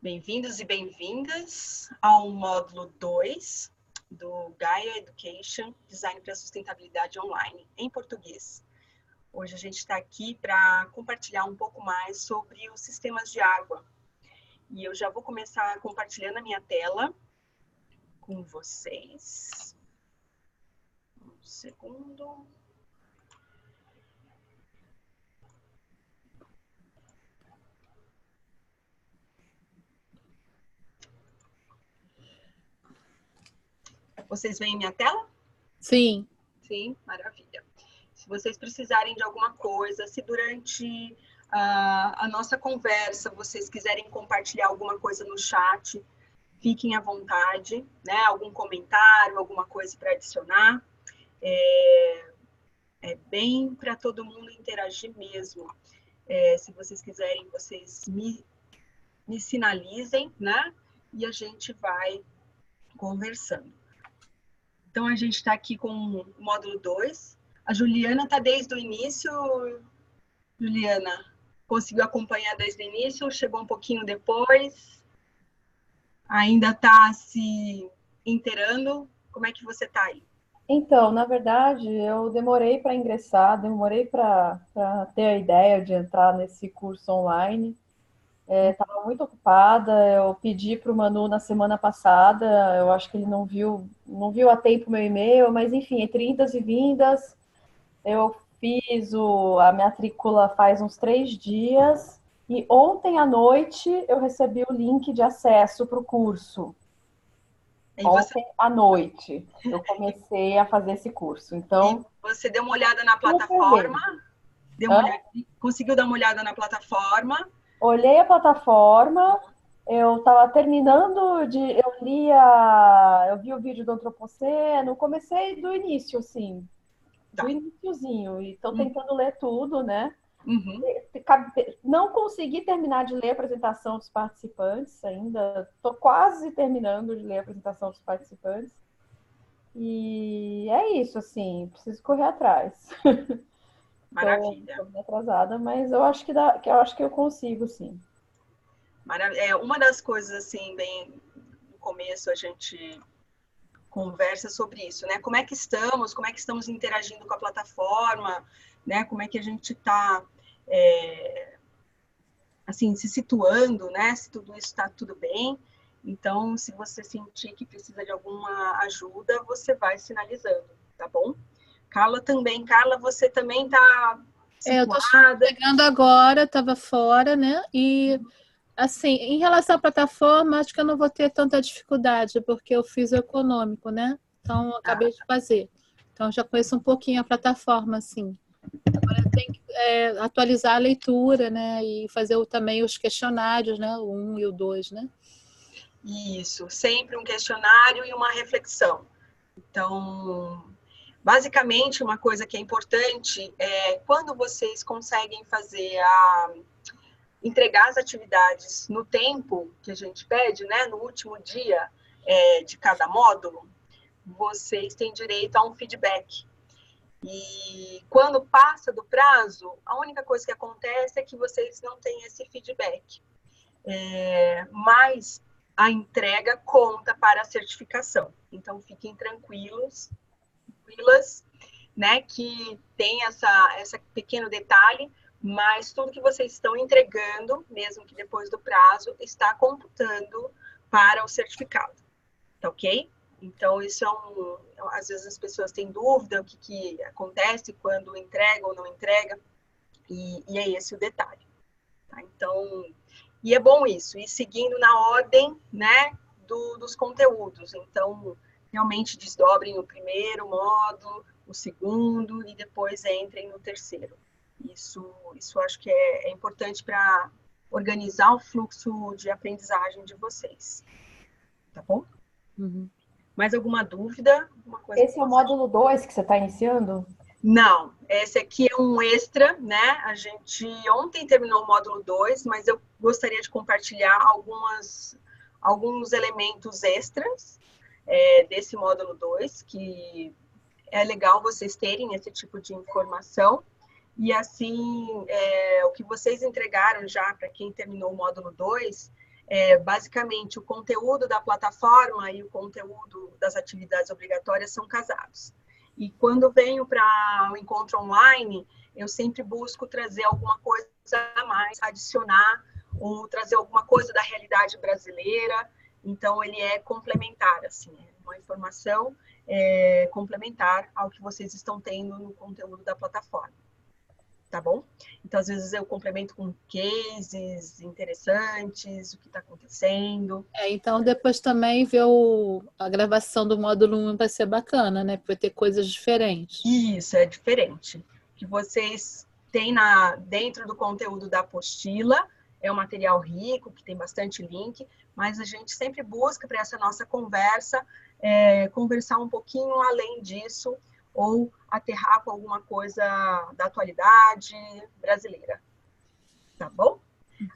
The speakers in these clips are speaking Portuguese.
Bem-vindos e bem-vindas ao módulo 2 do Gaia Education, Design para Sustentabilidade Online, em português. Hoje a gente está aqui para compartilhar um pouco mais sobre os sistemas de água. E eu já vou começar compartilhando a minha tela com vocês. Um segundo. Vocês veem minha tela? Sim. Sim, maravilha. Se vocês precisarem de alguma coisa, se durante a nossa conversa vocês quiserem compartilhar alguma coisa no chat, fiquem à vontade, né? Algum comentário, alguma coisa para adicionar. É bem para todo mundo interagir mesmo. Se vocês quiserem, vocês me sinalizem, né? E a gente vai conversando. Então, a gente está aqui com o módulo 2. A Juliana está desde o início. Juliana, conseguiu acompanhar desde o início? Chegou um pouquinho depois? Ainda está se inteirando? Como é que você está aí? Então, na verdade, eu demorei para ingressar, demorei para ter a ideia de entrar nesse curso online. Estava muito ocupada, eu pedi para o Manu na semana passada, eu acho que ele não viu a tempo meu e-mail, mas enfim, entre indas e vindas, eu fiz a matrícula faz uns 3 dias, e ontem à noite eu recebi o link de acesso para o curso. Ontem à noite eu comecei a fazer esse curso. Então, e você deu uma olhada na plataforma? Conseguiu dar uma olhada na plataforma? Olhei a plataforma, eu estava terminando de... Eu vi o vídeo do Antropoceno, comecei do início, assim, do iniciozinho, e estou tentando ler tudo, né? Uhum. Não consegui terminar de ler a apresentação dos participantes ainda, estou quase terminando de ler a apresentação dos participantes. E é isso, assim, preciso correr atrás. Maravilha. Estou atrasada, mas eu acho eu acho que eu consigo, sim. Maravilha. Uma das coisas, assim, bem no começo a gente conversa sobre isso, né? Como é que estamos interagindo com a plataforma, né? Como é que a gente está, assim, se situando, né? Se tudo isso está tudo bem. Então, se você sentir que precisa de alguma ajuda, você vai sinalizando, tá bom? Carla, você também está situada? Eu estou chegando agora, estava fora, né? E, assim, em relação à plataforma, acho que eu não vou ter tanta dificuldade, porque eu fiz o econômico, né? Então, eu acabei de fazer. Então, já conheço um pouquinho a plataforma, assim. Agora, eu tenho que atualizar a leitura, né? E fazer também os questionários, né? O 1 e o 2, né? Isso, sempre um questionário e uma reflexão. Então, basicamente, uma coisa que é importante é quando vocês conseguem entregar as atividades no tempo que a gente pede, né, no último dia de cada módulo, vocês têm direito a um feedback. E quando passa do prazo, a única coisa que acontece é que vocês não têm esse feedback. Mas a entrega conta para a certificação. Então, fiquem tranquilas, né, que tem esse pequeno detalhe, mas tudo que vocês estão entregando, mesmo que depois do prazo, está computando para o certificado. Tá ok? Então, isso às vezes as pessoas têm dúvida o que acontece quando entrega ou não entrega, e é esse o detalhe. Tá? Então, e é bom isso, ir seguindo na ordem, né, dos conteúdos. Então, realmente desdobrem o primeiro módulo, o segundo, e depois entrem no terceiro. Isso acho que é importante para organizar o fluxo de aprendizagem de vocês. Tá bom? Uhum. Mais alguma dúvida? Esse é o módulo 2 que você está iniciando? Não, esse aqui é um extra, né? A gente ontem terminou o módulo 2, mas eu gostaria de compartilhar alguns elementos extras desse módulo 2, que é legal vocês terem esse tipo de informação. E assim, o que vocês entregaram já para quem terminou o módulo 2 basicamente, o conteúdo da plataforma e o conteúdo das atividades obrigatórias são casados. E quando venho para o encontro online, eu sempre busco trazer alguma coisa a mais, adicionar, ou trazer alguma coisa da realidade brasileira. Então, ele é complementar, assim, é uma informação complementar ao que vocês estão tendo no conteúdo da plataforma. Tá bom? Então, às vezes, eu complemento com cases interessantes, o que está acontecendo. Então, depois também ver a gravação do módulo 1 vai ser bacana, né? Vai ter coisas diferentes. Isso, é diferente. Que vocês têm dentro do conteúdo da apostila, é um material rico, que tem bastante link, mas a gente sempre busca, para essa nossa conversa, conversar um pouquinho além disso, ou aterrar com alguma coisa da atualidade brasileira. Tá bom?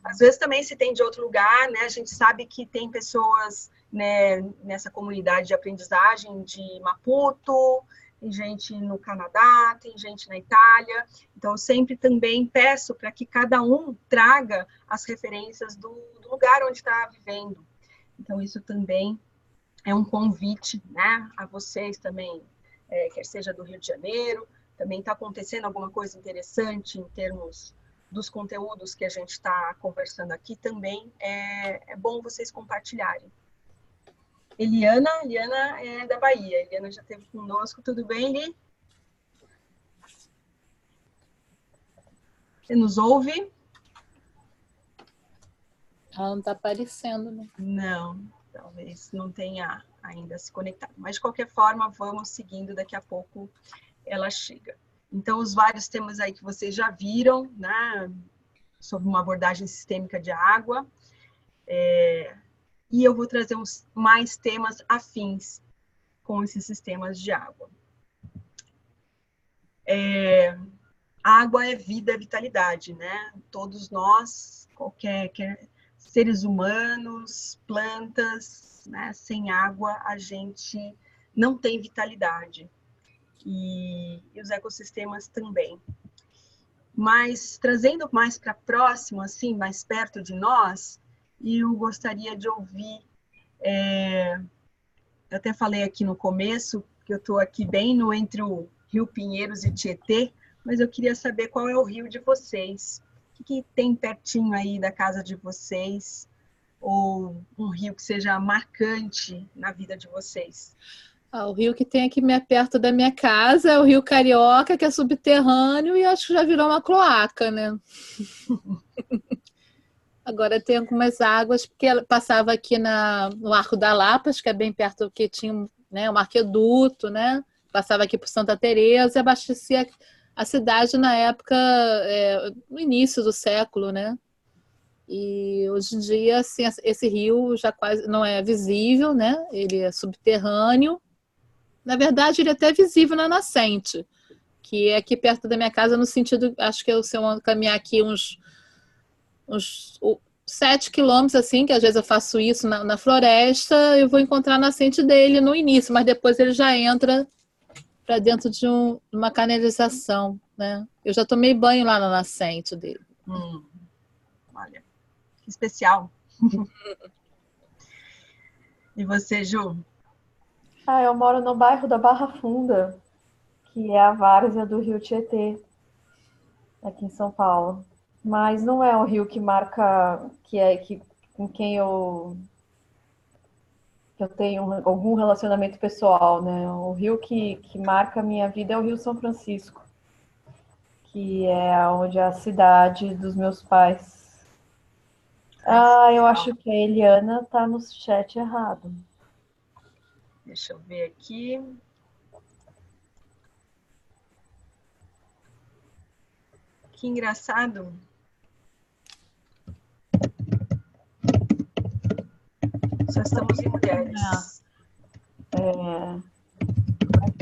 Às vezes também se tem de outro lugar, né? A gente sabe que tem pessoas, né, nessa comunidade de aprendizagem de Maputo, tem gente no Canadá, tem gente na Itália. Então, eu sempre também peço para que cada um traga as referências do lugar onde está vivendo. Então, isso também é um convite, né, a vocês também, quer seja do Rio de Janeiro, também está acontecendo alguma coisa interessante em termos dos conteúdos que a gente está conversando aqui, também é bom vocês compartilharem. Eliana é da Bahia, Eliana já esteve conosco, tudo bem, Li? Você nos ouve? Ela não está aparecendo, né? Não, talvez não tenha ainda se conectado, mas de qualquer forma, vamos seguindo, daqui a pouco ela chega. Então, os vários temas aí que vocês já viram, né, sobre uma abordagem sistêmica de água, e eu vou trazer mais temas afins com esses sistemas de água. Água é vida, é vitalidade, né? Todos nós, qualquer seres humanos, plantas, né? Sem água a gente não tem vitalidade. E os ecossistemas também. Mas trazendo mais para próximo, assim, mais perto de nós, eu gostaria de ouvir, eu até falei aqui no começo, que eu estou aqui bem entre o Rio Pinheiros e Tietê, mas eu queria saber qual é o rio de vocês. O que tem pertinho aí da casa de vocês? Ou um rio que seja marcante na vida de vocês? O rio que tem aqui perto da minha casa é o Rio Carioca, que é subterrâneo e acho que já virou uma cloaca, né? Agora tem algumas águas, porque ela passava aqui no Arco da Lapa, que é bem perto, que tinha, né, um arqueduto, né? Passava aqui por Santa Teresa e abastecia a cidade na época, no início do século, né? E hoje em dia, assim, esse rio já quase não é visível, né? Ele é subterrâneo. Na verdade, ele é até visível na nascente, que é aqui perto da minha casa, no sentido, acho que se eu caminhar aqui uns 7 quilômetros, assim, que às vezes eu faço isso na floresta, eu vou encontrar a nascente dele no início, mas depois ele já entra para dentro de uma canalização, né? Eu já tomei banho lá na nascente dele. Olha, que especial. E você, Ju? Eu moro no bairro da Barra Funda, que é a várzea do Rio Tietê, aqui em São Paulo. Mas não é um rio que marca, com quem eu tenho algum relacionamento pessoal, né? O rio que marca a minha vida é o Rio São Francisco, que é onde é a cidade dos meus pais. Eu acho que a Eliana tá no chat errado. Deixa eu ver aqui. Que engraçado. Só estamos em mulheres.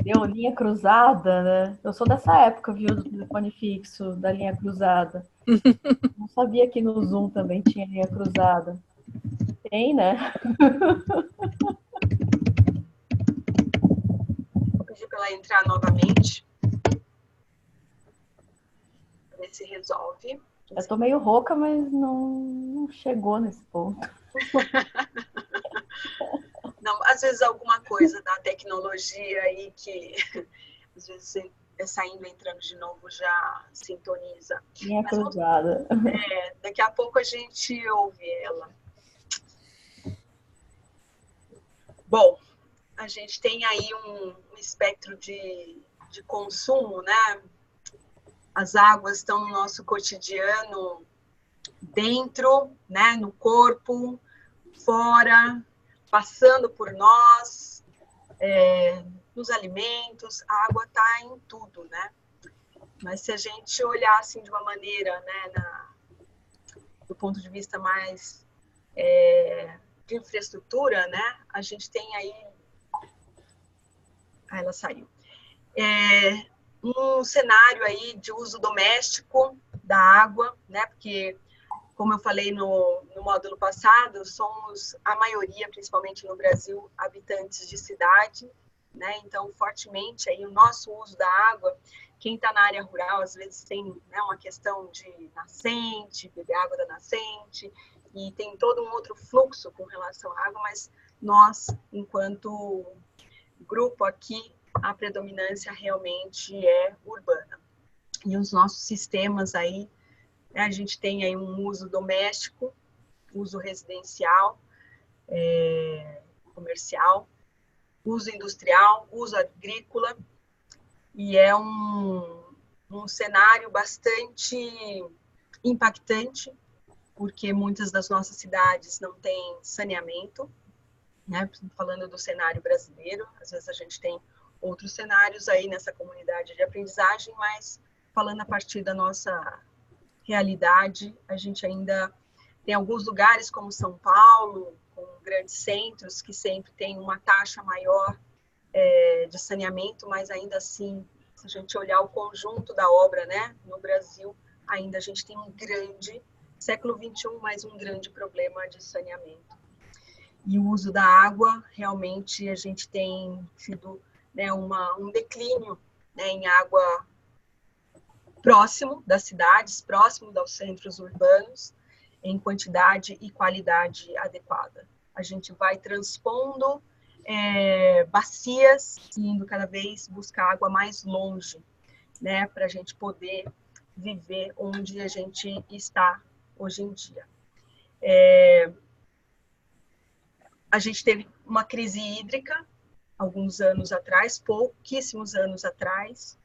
Deu linha cruzada, né? Eu sou dessa época, viu, do telefone fixo, da linha cruzada. Não sabia que no Zoom também tinha linha cruzada. Tem, né? Vou pedir para ela entrar novamente. Para ver se resolve. Eu tô meio rouca, mas não não chegou nesse ponto. Não, às vezes alguma coisa da tecnologia aí que às vezes saindo e entrando de novo já sintoniza. Minha cruzada. Daqui a pouco a gente ouve ela. Bom, a gente tem aí um espectro de consumo, né? As águas estão no nosso cotidiano, dentro, né? No corpo, fora, passando por nós, nos alimentos. A água está em tudo, né? Mas se a gente olhar assim de uma maneira, né, do ponto de vista mais de infraestrutura, né? A gente tem aí... Ah, ela saiu. Um cenário aí de uso doméstico da água, né? Porque, como eu falei no módulo passado, somos a maioria, principalmente no Brasil, habitantes de cidade, né? Então, fortemente aí o nosso uso da água, quem está na área rural, às vezes tem, né, uma questão de nascente, beber água da nascente, e tem todo um outro fluxo com relação à água, mas nós, enquanto grupo aqui, a predominância realmente é urbana. E os nossos sistemas aí, né, a gente tem aí um uso doméstico, uso residencial, comercial, uso industrial, uso agrícola, e é um cenário bastante impactante, porque muitas das nossas cidades não têm saneamento, né? Falando do cenário brasileiro, às vezes a gente tem outros cenários aí nessa comunidade de aprendizagem, mas falando a partir da nossa realidade, a gente ainda tem alguns lugares como São Paulo, com grandes centros, que sempre tem uma taxa maior de saneamento, mas ainda assim, se a gente olhar o conjunto da obra, né, no Brasil, ainda a gente tem um grande, século XXI, mais um grande problema de saneamento. E o uso da água, realmente, a gente tem tido, né, um declínio, né, em água próximo das cidades, próximo dos centros urbanos, em quantidade e qualidade adequada. A gente vai transpondo bacias e indo cada vez buscar água mais longe, né, para a gente poder viver onde a gente está hoje em dia. A gente teve uma crise hídrica alguns anos atrás, pouquíssimos anos atrás.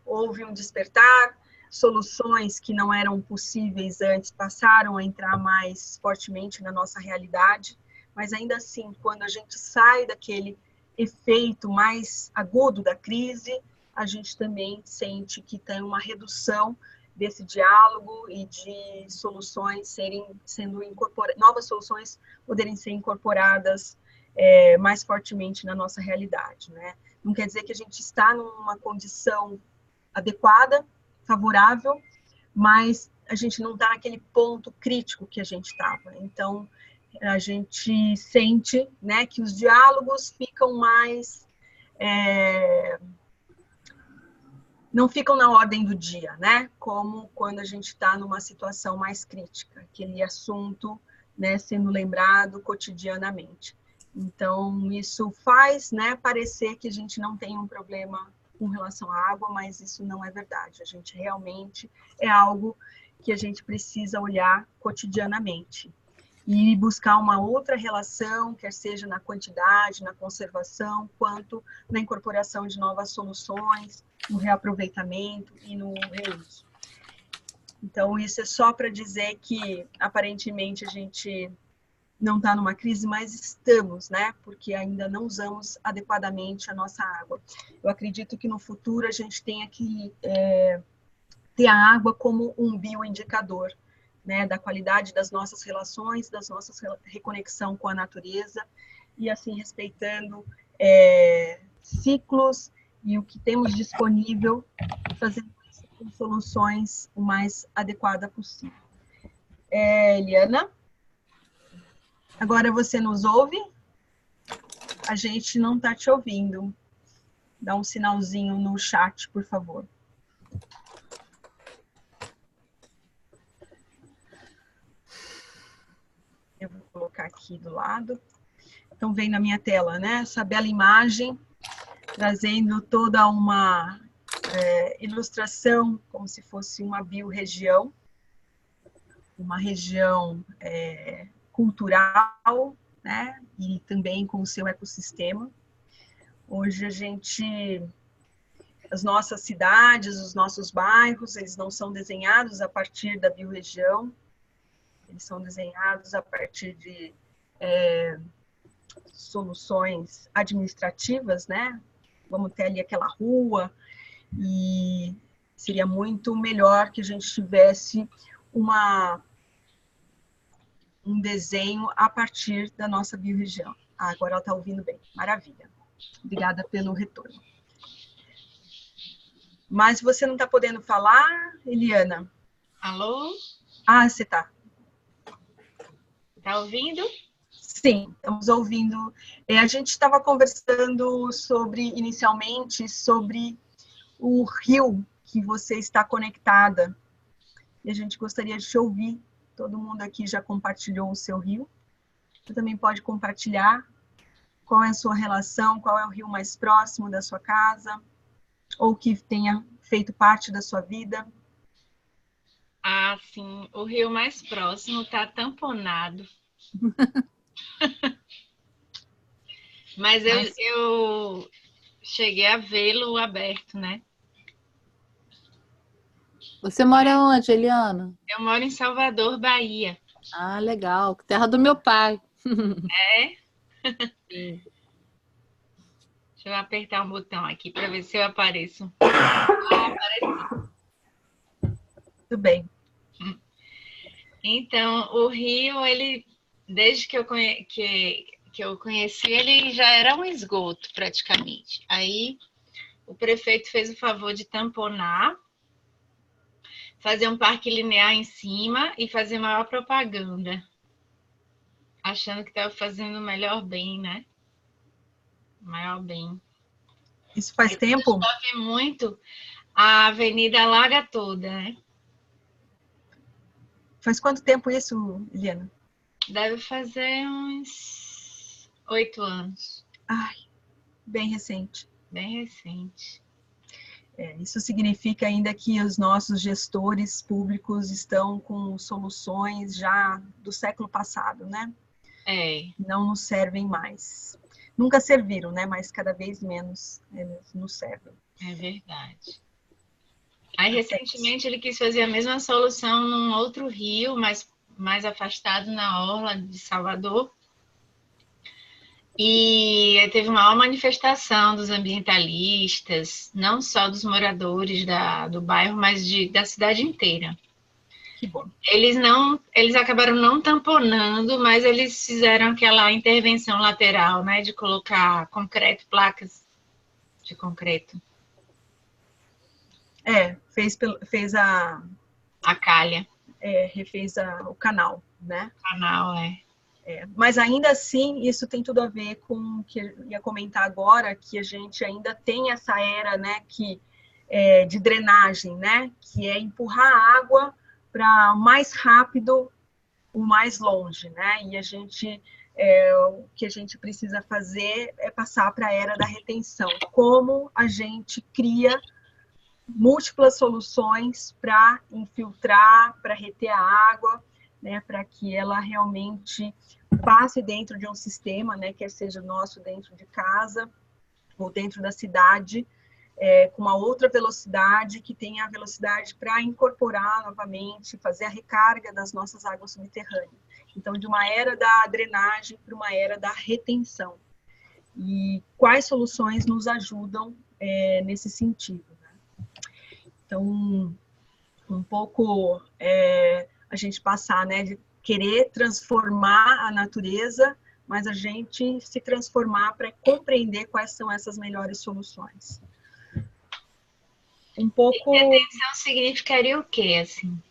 Houve um despertar, soluções que não eram possíveis antes passaram a entrar mais fortemente na nossa realidade, mas ainda assim, quando a gente sai daquele efeito mais agudo da crise, a gente também sente que tem uma redução desse diálogo e de soluções sendo incorporadas, novas soluções poderem ser incorporadas mais fortemente na nossa realidade, né? Não quer dizer que a gente está numa condição adequada, favorável, mas a gente não está naquele ponto crítico que a gente estava. Então, a gente sente, né, que os diálogos ficam mais... não ficam na ordem do dia, né? Como quando a gente está numa situação mais crítica, aquele assunto, né, sendo lembrado cotidianamente. Então, isso faz, né, parecer que a gente não tem um problema com relação à água, mas isso não é verdade. A gente realmente é algo que a gente precisa olhar cotidianamente e buscar uma outra relação, quer seja na quantidade, na conservação, quanto na incorporação de novas soluções, no reaproveitamento e no reuso. Então, isso é só para dizer que, aparentemente, a gente não está numa crise, mas estamos, né? Porque ainda não usamos adequadamente a nossa água. Eu acredito que no futuro a gente tenha que ter a água como um bioindicador, né? Da qualidade das nossas relações, das nossas reconexão com a natureza e assim respeitando ciclos e o que temos disponível, fazendo isso com soluções o mais adequada possível. Eliana? Agora você nos ouve? A gente não está te ouvindo. Dá um sinalzinho no chat, por favor. aqui do lado. Então, vem na minha tela, né? Essa bela imagem, trazendo toda uma ilustração, como se fosse uma biorregião, uma região cultural, né? E também com o seu ecossistema. Hoje as nossas cidades, os nossos bairros, eles não são desenhados a partir da biorregião, eles são desenhados a partir de soluções administrativas, né? Vamos ter ali aquela rua, e seria muito melhor que a gente tivesse um desenho a partir da nossa biorregião. Agora ela está ouvindo bem, maravilha. Obrigada pelo retorno. Mas você não está podendo falar, Eliana? Alô? Ah, você está. Tá ouvindo? Sim, estamos ouvindo. A gente estava conversando inicialmente sobre o rio que você está conectada. E a gente gostaria de te ouvir. Todo mundo aqui já compartilhou o seu rio. Você também pode compartilhar qual é a sua relação, qual é o rio mais próximo da sua casa, ou que tenha feito parte da sua vida. Ah, sim. O rio mais próximo está tamponado. Mas eu cheguei a vê-lo aberto, né? Você mora onde, Eliana? Eu moro em Salvador, Bahia. Ah, legal. Terra do meu pai. É? Sim. Deixa eu apertar um botão aqui para ver se eu apareço. Ah, apareci. Tudo bem. Então, o rio, ele, desde que eu conheci, ele já era um esgoto, praticamente. Aí, o prefeito fez o favor de tamponar, fazer um parque linear em cima e fazer maior propaganda. Achando que estava fazendo o melhor bem, né? Maior bem. Isso faz tempo? Chove muito, a avenida alaga toda, né? Faz quanto tempo isso, Eliana? Deve fazer uns 8 anos. Ai, bem recente. Bem recente. Isso significa ainda que os nossos gestores públicos estão com soluções já do século passado, né? Não nos servem mais. Nunca serviram, né? Mas cada vez menos eles nos servem. É verdade. Aí, recentemente, ele quis fazer a mesma solução num outro rio, mais afastado, na orla de Salvador. E teve uma maior manifestação dos ambientalistas, não só dos moradores do bairro, mas da cidade inteira. Que bom. Eles acabaram não tamponando, mas eles fizeram aquela intervenção lateral, né, de colocar concreto, placas de concreto. Fez a calha. Refez o canal, né? Canal, Mas ainda assim, isso tem tudo a ver com o que eu ia comentar agora, que a gente ainda tem essa era, né, de drenagem, né? Que é empurrar a água para mais rápido, o mais longe, né? E o que a gente precisa fazer é passar para a era da retenção. Como a gente cria múltiplas soluções para infiltrar, para reter a água, né, para que ela realmente passe dentro de um sistema, né, quer seja nosso dentro de casa ou dentro da cidade, com uma outra velocidade, que tenha a velocidade para incorporar novamente, fazer a recarga das nossas águas subterrâneas. Então, de uma era da drenagem para uma era da retenção. E quais soluções nos ajudam nesse sentido? Então, um pouco a gente passar, né, de querer transformar a natureza, mas a gente se transformar para compreender quais são essas melhores soluções. Um pouco... E retenção significaria o quê, assim?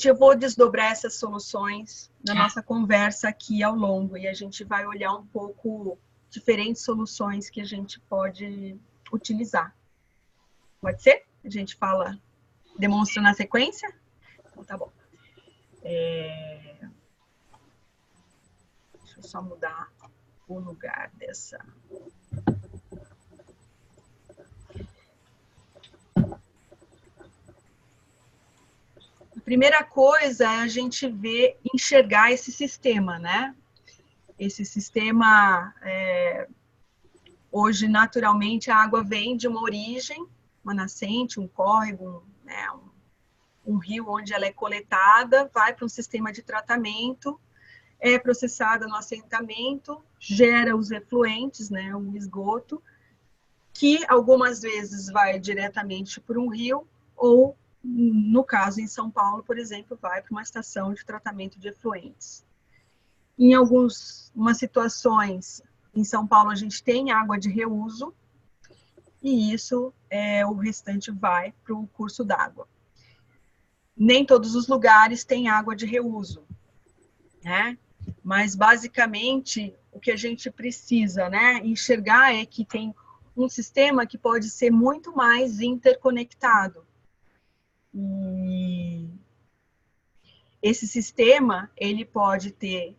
Eu vou desdobrar essas soluções na nossa conversa aqui ao longo, e a gente vai olhar um pouco diferentes soluções que a gente pode utilizar. Pode ser? A gente demonstra na sequência? Então, tá bom. só mudar o lugar dessa. A primeira coisa é a gente ver, enxergar esse sistema, né? Esse sistema, hoje, naturalmente, a água vem de uma origem, uma nascente, um córrego, né? Um rio onde ela é coletada, vai para um sistema de tratamento, é processada no assentamento, gera os efluentes, né, o esgoto, que algumas vezes vai diretamente para um rio, ou, no caso, em São Paulo, por exemplo, vai para uma estação de tratamento de efluentes. Em algumas situações, em São Paulo, a gente tem água de reuso, e isso, o restante vai para o curso d'água. Nem todos os lugares têm água de reuso, né? Mas, basicamente, o que a gente precisa, né, enxergar é que tem um sistema que pode ser muito mais interconectado. E esse sistema, ele pode ter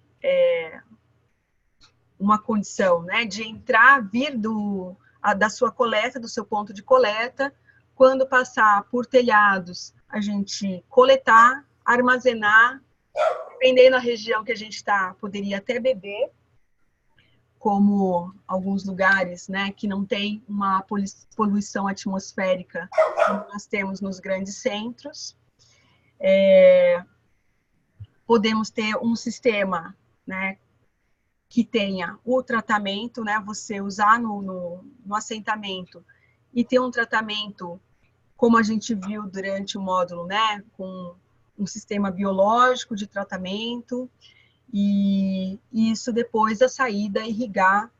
uma condição, né, de entrar, vir da sua coleta, do seu ponto de coleta, quando passar por telhados, a gente coletar, armazenar, dependendo da região que a gente está, poderia até beber, como alguns lugares, né, que não tem uma poluição atmosférica, como nós temos nos grandes centros. Podemos ter um sistema, né, que tenha o tratamento, né, você usar no assentamento e ter um tratamento, como a gente viu durante o módulo, né, com um sistema biológico de tratamento, e isso depois da saída irrigar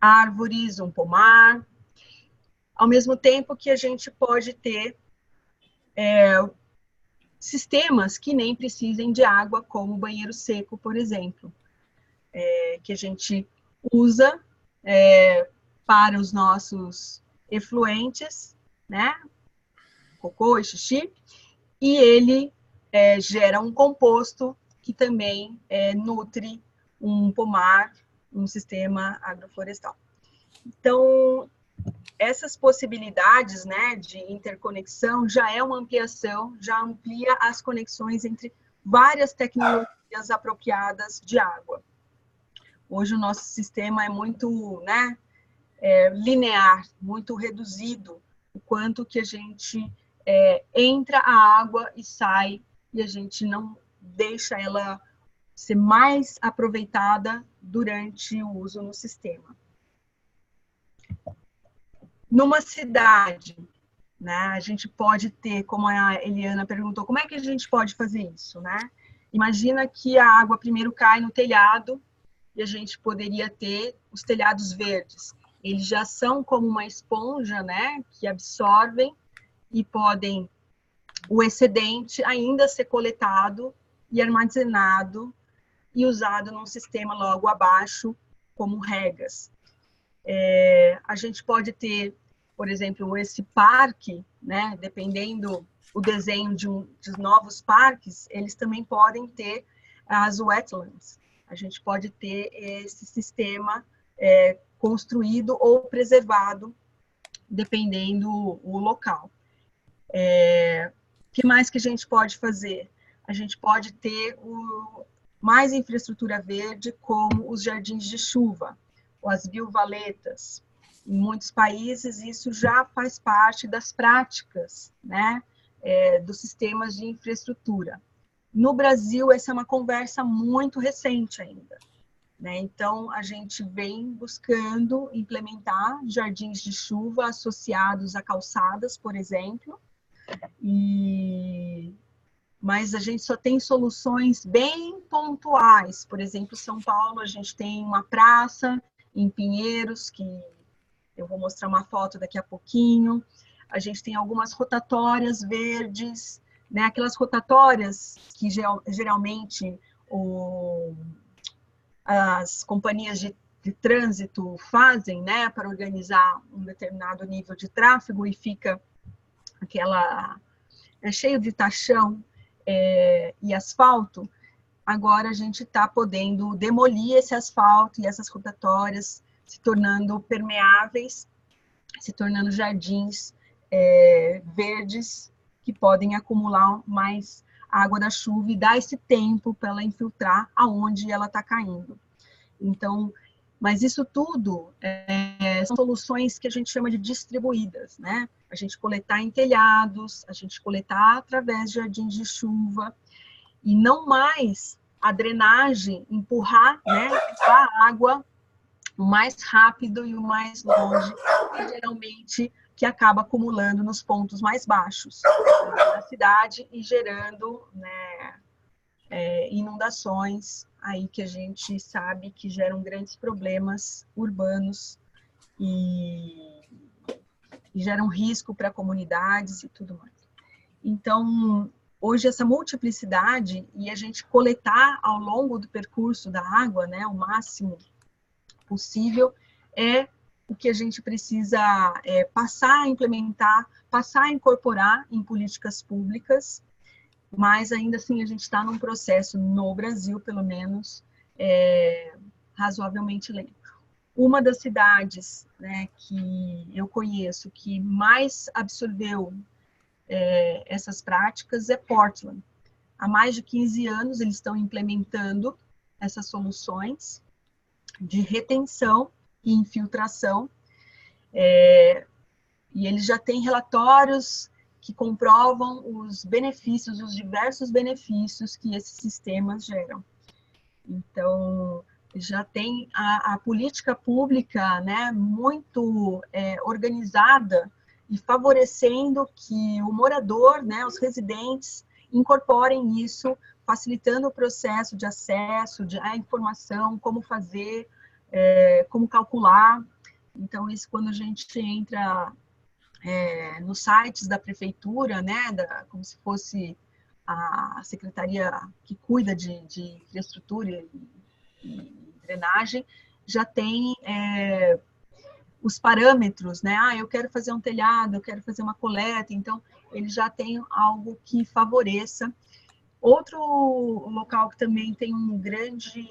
árvores, um pomar, ao mesmo tempo que a gente pode ter sistemas que nem precisem de água, como banheiro seco, por exemplo, que a gente usa para os nossos efluentes, né, cocô e xixi, e ele gera um composto que também nutre um pomar, um sistema agroflorestal. Então, essas possibilidades, né, de interconexão já é uma ampliação, já amplia as conexões entre várias tecnologias apropriadas de água. Hoje o nosso sistema é muito, né, linear, muito reduzido, o quanto que a gente entra a água e sai, e a gente não deixa ela ser mais aproveitada durante o uso no sistema. Numa cidade, né, a gente pode ter, como a Eliana perguntou, como é que a gente pode fazer isso, né? Imagina que a água primeiro cai no telhado e a gente poderia ter os telhados verdes. Eles já são como uma esponja, né, que absorvem e podem, o excedente ainda ser coletado e armazenado e usado num sistema logo abaixo, como regas. A gente pode ter, por exemplo, esse parque, né, dependendo o desenho de novos parques, eles também podem ter as wetlands. A gente pode ter esse sistema construído ou preservado, dependendo o local. O que mais que a gente pode fazer? A gente pode ter mais infraestrutura verde, como os jardins de chuva, ou as biovaletas. Em muitos países, isso já faz parte das práticas, né, dos sistemas de infraestrutura. No Brasil, essa é uma conversa muito recente ainda, né? Então, a gente vem buscando implementar jardins de chuva associados a calçadas, por exemplo, mas a gente só tem soluções bem pontuais. Por exemplo, em São Paulo, a gente tem uma praça em Pinheiros, que eu vou mostrar uma foto daqui a pouquinho. A gente tem algumas rotatórias verdes, né? Aquelas rotatórias que geralmente as companhias de trânsito fazem, né, para organizar um determinado nível de tráfego, e fica cheio de tachão e asfalto. agora a gente está podendo demolir esse asfalto e essas rotatórias, se tornando permeáveis, se tornando jardins verdes que podem acumular mais água da chuva e dar esse tempo para ela infiltrar aonde ela está caindo. Então, mas isso tudo são soluções que a gente chama de distribuídas, né? A gente coletar em telhados, a gente coletar através de jardins de chuva, e não mais a drenagem empurrar, né, a água o mais rápido e o mais longe, e geralmente que acaba acumulando nos pontos mais baixos da cidade e gerando, né, inundações aí que a gente sabe que geram grandes problemas urbanos e geram risco para comunidades e tudo mais. Então, hoje essa multiplicidade e a gente coletar ao longo do percurso da água, né, o máximo possível, é o que a gente precisa passar a implementar, passar a incorporar em políticas públicas, mas ainda assim a gente está num processo, no Brasil pelo menos, razoavelmente lento. Uma das cidades, né, que eu conheço que mais absorveu essas práticas é Portland. Há mais de 15 anos eles estão implementando essas soluções de retenção e infiltração, e eles já têm relatórios que comprovam os benefícios, os diversos benefícios que esses sistemas geram. Então, já tem a política pública, né, muito organizada e favorecendo que o morador, né, os residentes, incorporem isso, facilitando o processo de acesso à informação, como fazer, como calcular. Então, isso quando a gente entra nos sites da prefeitura, né, como se fosse a secretaria que cuida de infraestrutura e drenagem, já tem os parâmetros, né? Eu quero fazer um telhado, eu quero fazer uma coleta, então ele já tem algo que favoreça. Outro local que também tem um grande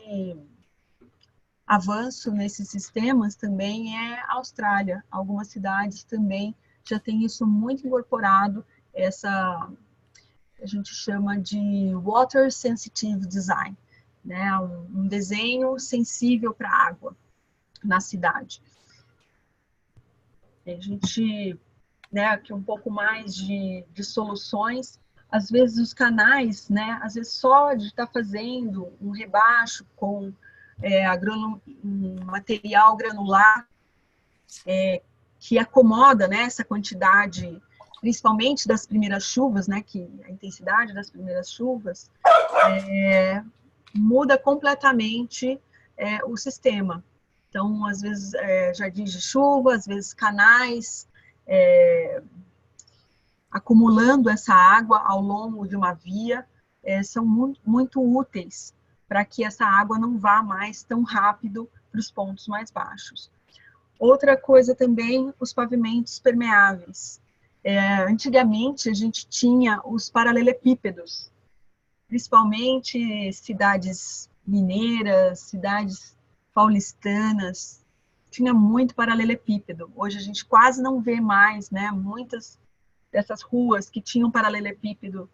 avanço nesses sistemas também é a Austrália. Algumas cidades também já têm isso muito incorporado, a gente chama de Water Sensitive Design, né? Um desenho sensível para a água na cidade. A gente, né, aqui um pouco mais de soluções. Às vezes os canais, né, às vezes só de estar fazendo um rebaixo com um material granular que acomoda, né, essa quantidade, principalmente das primeiras chuvas, né, que a intensidade das primeiras chuvas muda completamente o sistema. Então, às vezes, jardins de chuva, às vezes canais, acumulando essa água ao longo de uma via, são muito úteis para que essa água não vá mais tão rápido para os pontos mais baixos. Outra coisa também, os pavimentos permeáveis. Antigamente, a gente tinha os paralelepípedos, principalmente cidades mineiras, cidades paulistanas, tinha muito paralelepípedo. Hoje a gente quase não vê mais, né? Muitas dessas ruas que tinham paralelepípedo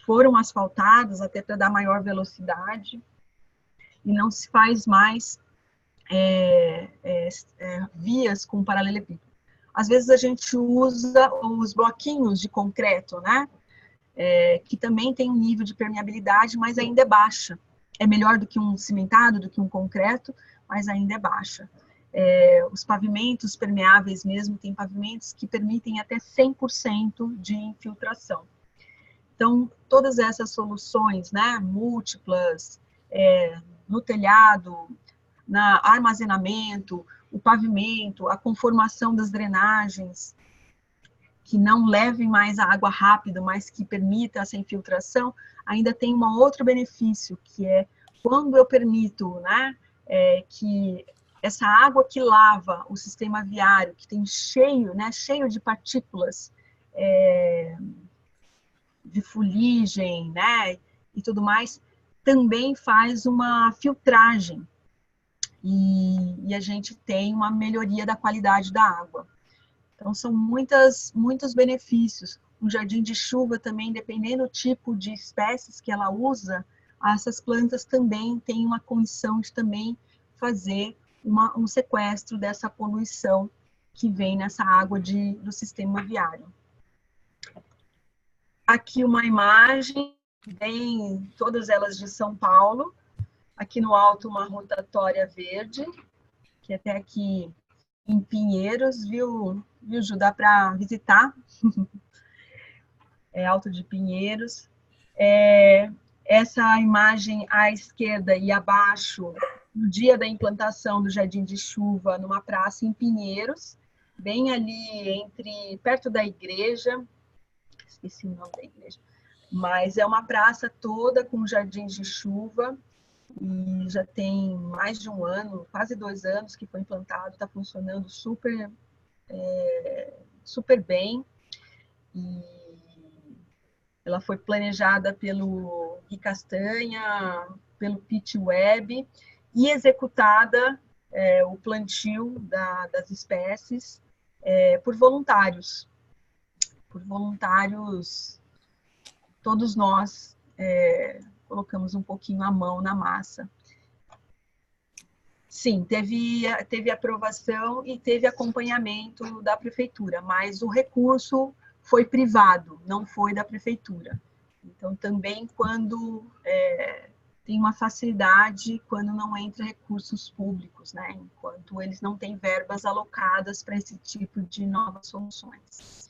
foram asfaltadas até para dar maior velocidade e não se faz mais vias com paralelepípedo. Às vezes a gente usa os bloquinhos de concreto, né? Que também tem um nível de permeabilidade, mas ainda é baixa. É melhor do que um cimentado, do que um concreto, mas ainda é baixa. Os pavimentos permeáveis mesmo, tem pavimentos que permitem até 100% de infiltração. Então, todas essas soluções, né, múltiplas, no telhado, no armazenamento, o pavimento, a conformação das drenagens, que não levem mais a água rápido, mas que permita essa infiltração, ainda tem um outro benefício, que é quando eu permito, né, que essa água que lava o sistema viário, que tem cheio de partículas de fuligem, né, e tudo mais, também faz uma filtragem e a gente tem uma melhoria da qualidade da água. Então, são muitos benefícios. Um jardim de chuva também, dependendo do tipo de espécies que ela usa, essas plantas também têm uma condição de também fazer um sequestro dessa poluição que vem nessa água do sistema viário. Aqui uma imagem, todas elas de São Paulo. Aqui no alto uma rotatória verde, que até aqui em Pinheiros, viu, Ju? Dá para visitar. É Alto de Pinheiros. Essa imagem à esquerda e abaixo, no dia da implantação do Jardim de Chuva, numa praça em Pinheiros, bem ali perto da igreja, esqueci o nome da igreja, mas é uma praça toda com jardins de chuva, e já tem mais de um ano, quase 2 anos que foi implantado, está funcionando super bem, e ela foi planejada pelo Gui Castanha, pelo Pitch Web, e executada o plantio das espécies por voluntários. Todos nós colocamos um pouquinho a mão na massa. Sim, teve aprovação e teve acompanhamento da prefeitura, mas o recurso foi privado, não foi da prefeitura. Então, também quando tem uma facilidade, quando não entra recursos públicos, né? Enquanto eles não têm verbas alocadas para esse tipo de novas soluções.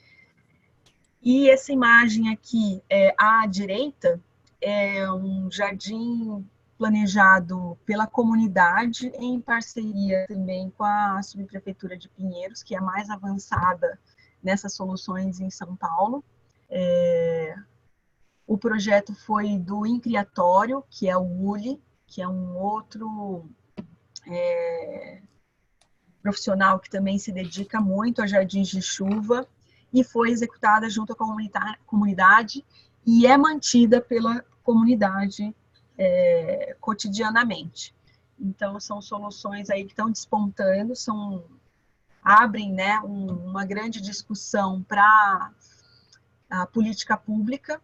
E essa imagem aqui, à direita, é um jardim planejado pela comunidade, em parceria também com a Subprefeitura de Pinheiros, que é a mais avançada nessas soluções em São Paulo. O projeto foi do Incriatório, que é o ULI, que é um outro profissional que também se dedica muito a jardins de chuva, e foi executada junto com a comunidade e é mantida pela comunidade cotidianamente. Então, são soluções aí que estão despontando, abrem, né, uma grande discussão para a política pública,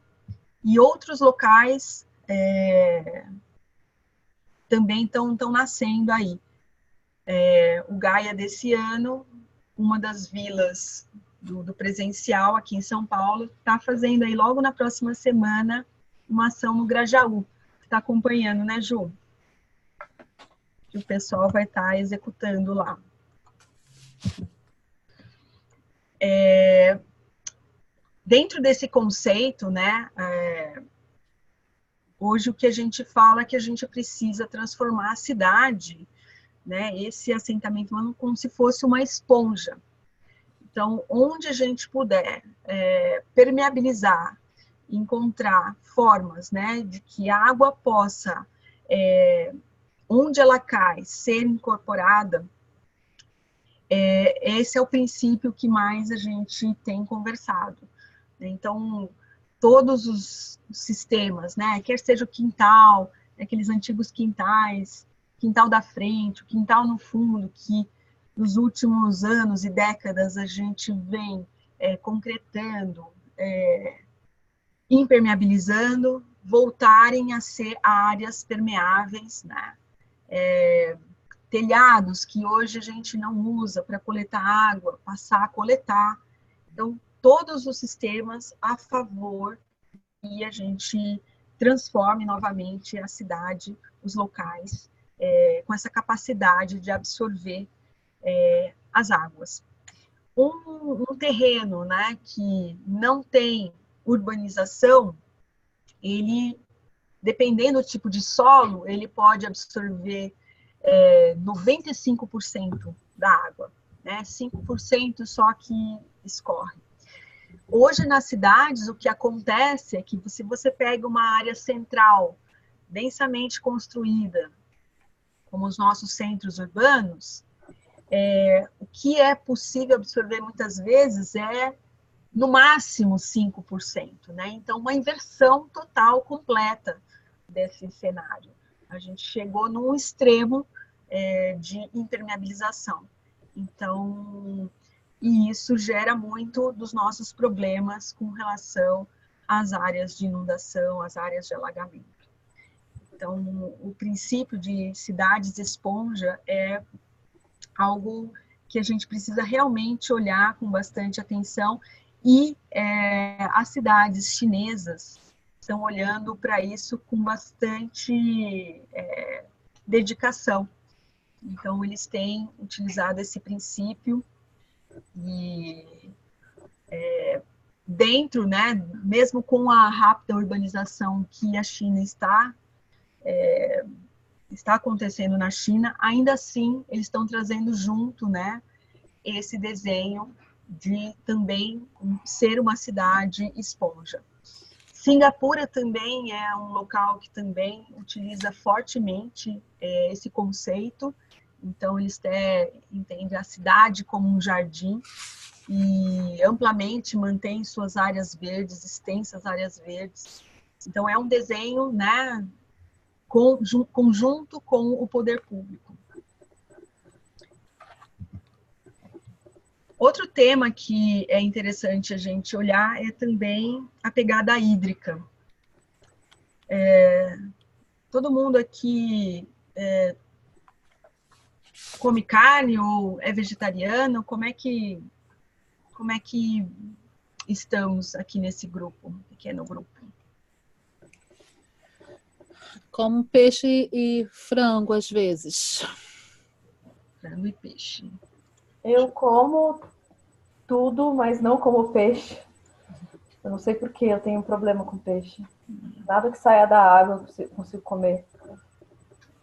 e outros locais também estão nascendo aí. O Gaia desse ano, uma das vilas do presencial aqui em São Paulo, está fazendo aí logo na próxima semana uma ação no Grajaú. Está acompanhando, né, Ju? Que o pessoal vai estar executando lá. Dentro desse conceito, né, hoje o que a gente fala é que a gente precisa transformar a cidade, né, esse assentamento humano, como se fosse uma esponja. Então, onde a gente puder permeabilizar, encontrar formas, né, de que a água possa, onde ela cai, ser incorporada, esse é o princípio que mais a gente tem conversado. Então, todos os sistemas, né, quer seja o quintal, aqueles antigos quintais, quintal da frente, o quintal no fundo, que nos últimos anos e décadas a gente vem concretando, impermeabilizando, voltarem a ser áreas permeáveis, né? Telhados que hoje a gente não usa para coletar água, passar a coletar. Então, todos os sistemas a favor que a gente transforme novamente a cidade, os locais, com essa capacidade de absorver as águas. Um terreno, né, que não tem urbanização, ele, dependendo do tipo de solo, ele pode absorver 95% da água, né? 5% só que escorre. Hoje, nas cidades, o que acontece é que se você pega uma área central, densamente construída, como os nossos centros urbanos, o que é possível absorver muitas vezes é, no máximo, 5%, né? Então, uma inversão total, completa desse cenário. A gente chegou num extremo de impermeabilização. Então, e isso gera muito dos nossos problemas com relação às áreas de inundação, às áreas de alagamento. Então, o princípio de cidades esponja é algo que a gente precisa realmente olhar com bastante atenção, e as cidades chinesas estão olhando para isso com bastante dedicação. Então, eles têm utilizado esse princípio e dentro, né, mesmo com a rápida urbanização que a China está acontecendo na China, ainda assim eles estão trazendo junto, né, esse desenho de também ser uma cidade esponja. Singapura também é um local que também utiliza fortemente esse conceito. Então, eles entendem a cidade como um jardim e amplamente mantém suas áreas verdes, extensas áreas verdes. Então, é um desenho, né, conjunto com o poder público. Outro tema que é interessante a gente olhar é também a pegada hídrica. Todo mundo aqui come carne ou é vegetariano? Como é que estamos aqui nesse grupo, pequeno grupo? Como peixe e frango, às vezes. Frango e peixe. Eu como tudo, mas não como peixe. Eu não sei por que eu tenho um problema com peixe. Nada que saia da água eu consigo comer.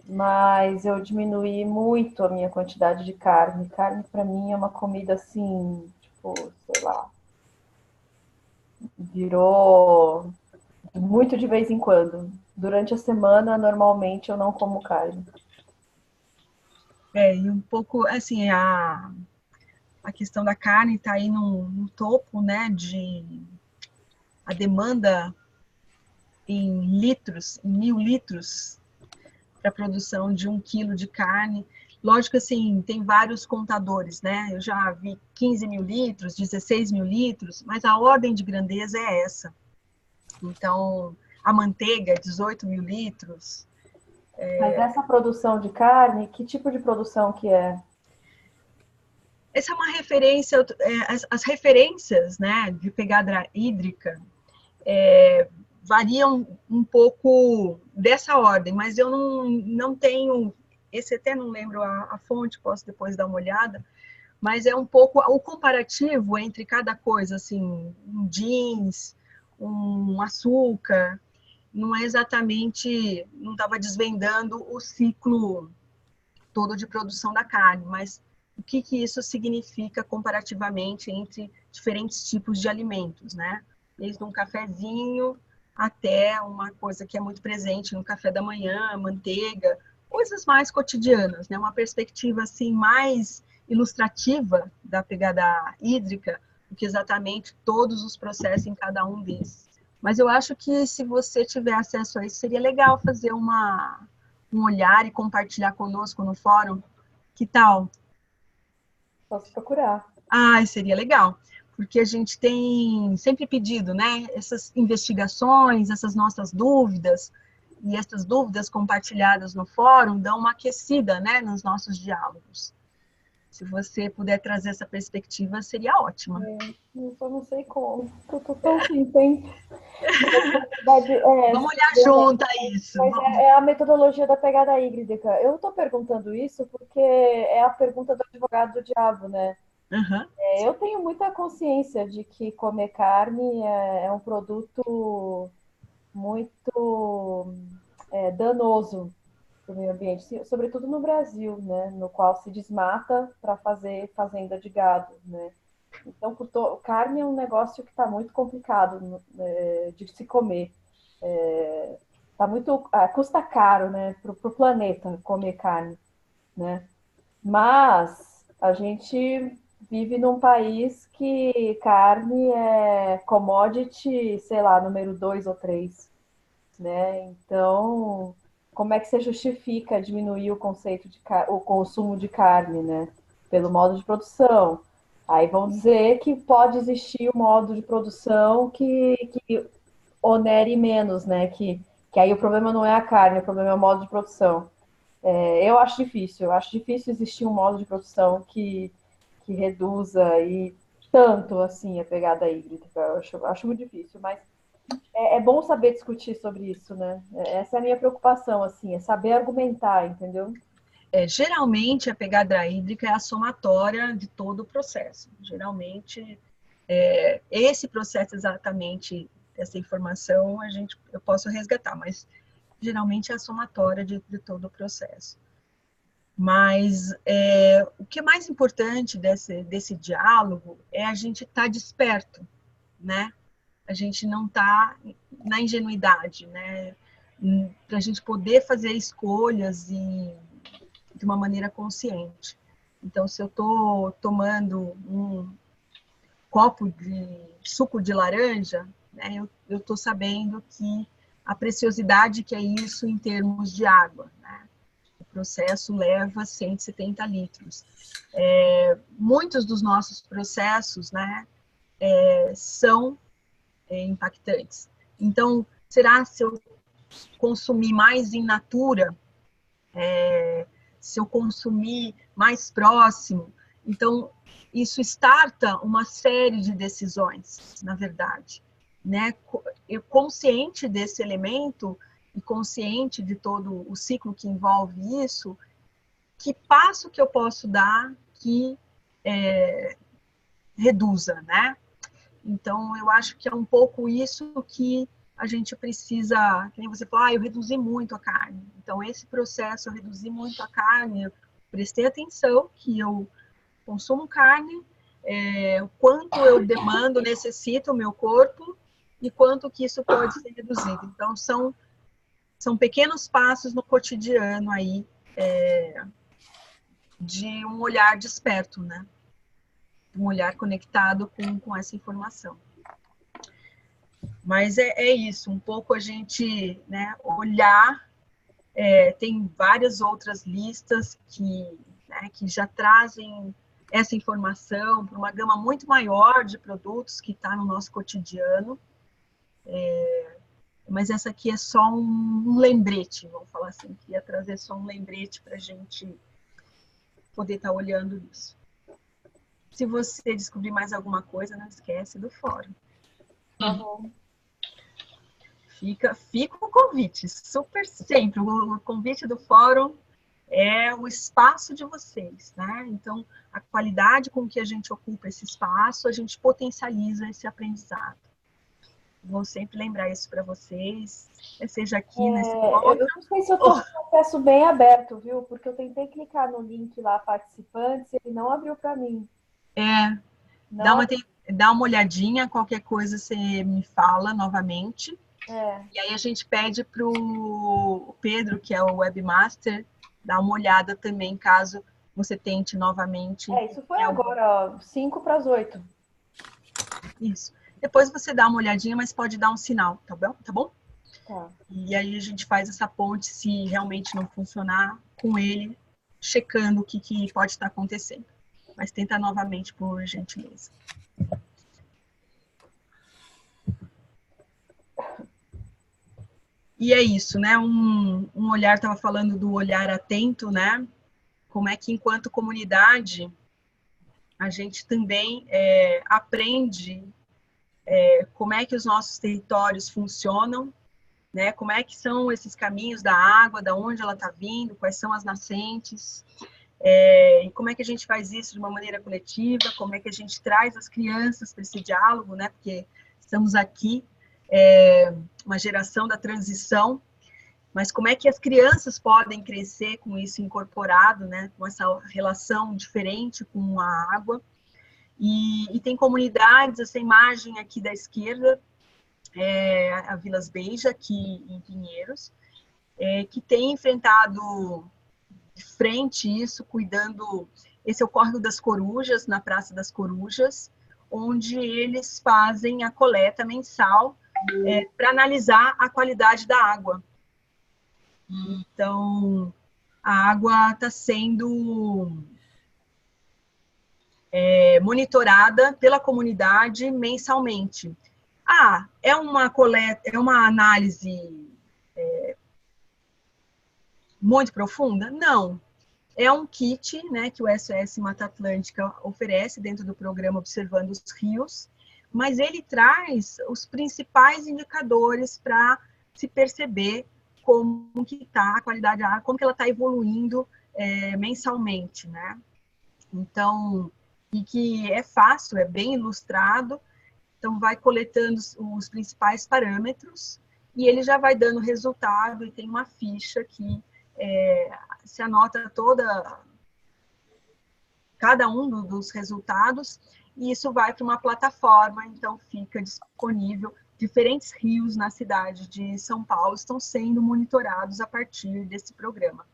Mas eu diminuí muito a minha quantidade de carne. Carne, para mim, é uma comida assim, tipo, sei lá. Virou muito de vez em quando. Durante a semana, normalmente, eu não como carne. E um pouco, assim, a questão da carne está aí no topo, né, a demanda em litros, em 1.000 litros, para a produção de 1 quilo de carne. Lógico, assim, tem vários contadores, né? Eu já vi 15.000 litros, 16.000 litros, mas a ordem de grandeza é essa. Então, a manteiga, 18.000 litros. Mas essa produção de carne, que tipo de produção que é? Essa é uma referência, as referências, né, de pegada hídrica variam um pouco dessa ordem, mas eu não tenho, esse até não lembro a fonte, posso depois dar uma olhada, mas é um pouco o comparativo entre cada coisa, assim, um jeans, um açúcar, não é exatamente, não estava desvendando o ciclo todo de produção da carne, mas o que isso significa comparativamente entre diferentes tipos de alimentos, né? Desde um cafezinho até uma coisa que é muito presente no café da manhã, manteiga, coisas mais cotidianas, né? Uma perspectiva assim mais ilustrativa da pegada hídrica do que exatamente todos os processos em cada um desses. Mas eu acho que se você tiver acesso a isso, seria legal fazer um olhar e compartilhar conosco no fórum. Que tal? Posso procurar. Seria legal, porque a gente tem sempre pedido, né, essas investigações, essas nossas dúvidas, e essas dúvidas compartilhadas no fórum dão uma aquecida, né, nos nossos diálogos. Se você puder trazer essa perspectiva, seria ótima. Eu só não sei como. Eu tô tão simples. Vamos olhar junto a isso. Mas é a metodologia da pegada hídrica. Eu estou perguntando isso porque é a pergunta do advogado do diabo, né? Uhum. Eu tenho muita consciência de que comer carne é um produto muito danoso para o meio ambiente, sobretudo no Brasil, né? No qual se desmata para fazer fazenda de gado, né? Então, carne é um negócio que está muito complicado de se comer. Custa caro, né, para o planeta comer carne, né? Mas a gente vive num país que carne é commodity, sei lá, número 2 ou 3. né? Então, como é que você justifica diminuir o conceito de o consumo de carne, né? Pelo modo de produção. Aí vão dizer que pode existir um modo de produção que onere menos, né? Que aí o problema não é a carne, o problema é o modo de produção. Eu acho difícil existir um modo de produção que reduza e tanto assim a pegada hídrica. Acho muito difícil, mas é bom saber discutir sobre isso, né? Essa é a minha preocupação, assim, é saber argumentar, entendeu? Geralmente, a pegada hídrica é a somatória de todo o processo. Geralmente, esse processo exatamente, essa informação, eu posso resgatar, mas geralmente é a somatória de todo o processo. Mas o que é mais importante desse diálogo é a gente estar desperto, né? A gente não estar na ingenuidade, né? Para a gente poder fazer escolhas de uma maneira consciente. Então, se eu estou tomando um copo de suco de laranja, né, eu estou sabendo que a preciosidade que é isso em termos de água, né? O processo leva 170 litros. Muitos dos nossos processos, né, são impactantes. Então, será se eu consumir mais in natura, se eu consumir mais próximo? Então, isso starta uma série de decisões, na verdade, né? Eu consciente desse elemento e consciente de todo o ciclo que envolve isso, que passo que eu posso dar que reduza, né? Então, eu acho que é um pouco isso que a gente precisa, que nem você falou, eu reduzi muito a carne. Então, esse processo, eu reduzi muito a carne, eu prestei atenção que eu consumo carne, o quanto eu demando, necessito o meu corpo e quanto que isso pode ser reduzido. Então, são pequenos passos no cotidiano aí, de um olhar desperto, né? Um olhar conectado com essa informação. Mas é isso, um pouco a gente, né, olhar, tem várias outras listas que já trazem essa informação para uma gama muito maior de produtos que está no nosso cotidiano, mas essa aqui é só um lembrete, vamos falar assim, queria trazer só um lembrete para a gente poder estar olhando isso. Se você descobrir mais alguma coisa, não esquece do fórum. Tá bom. Fica o convite, super sempre. O convite do fórum é o espaço de vocês, né? Então, a qualidade com que a gente ocupa esse espaço, a gente potencializa esse aprendizado. Vou sempre lembrar isso para vocês, seja aqui nesse fórum. Eu não sei se eu estou com o acesso bem aberto, viu? Porque eu tentei clicar no link lá, participantes, e ele não abriu para mim. Dá uma olhadinha, qualquer coisa você me fala novamente. E aí a gente pede para o Pedro, que é o webmaster, dar uma olhada também, caso você tente novamente. Isso foi agora, ó, 7:55. Isso. Depois você dá uma olhadinha, mas pode dar um sinal, tá bom? Tá. E aí a gente faz essa ponte, se realmente não funcionar, com ele, checando o que pode estar acontecendo. Mas tenta novamente, por gentileza. E é isso, né? Um olhar, estava falando do olhar atento, né? Como é que, enquanto comunidade, a gente também aprende como é que os nossos territórios funcionam, né? Como é que são esses caminhos da água, da onde ela está vindo, quais são as nascentes, e como é que a gente faz isso de uma maneira coletiva, como é que a gente traz as crianças para esse diálogo, né? Porque estamos aqui, uma geração da transição, mas como é que as crianças podem crescer com isso incorporado, né? Com essa relação diferente com a água. E tem comunidades, essa imagem aqui da esquerda, a Vilas Beija, aqui em Pinheiros, que tem enfrentado de frente isso, cuidando. Esse é o Córrego das Corujas, na Praça das Corujas, onde eles fazem a coleta mensal para analisar a qualidade da água. Então, a água está sendo monitorada pela comunidade mensalmente. É uma coleta, é uma análise muito profunda? Não. É um kit, né, que o SOS Mata Atlântica oferece dentro do programa Observando os Rios, mas ele traz os principais indicadores para se perceber como que está a qualidade da água, como que ela está evoluindo mensalmente, né? Então, e que é fácil, é bem ilustrado, então vai coletando os principais parâmetros e ele já vai dando resultado e tem uma ficha que se anota cada um dos resultados e isso vai para uma plataforma, então fica disponível. Diferentes rios na cidade de São Paulo estão sendo monitorados a partir desse programa.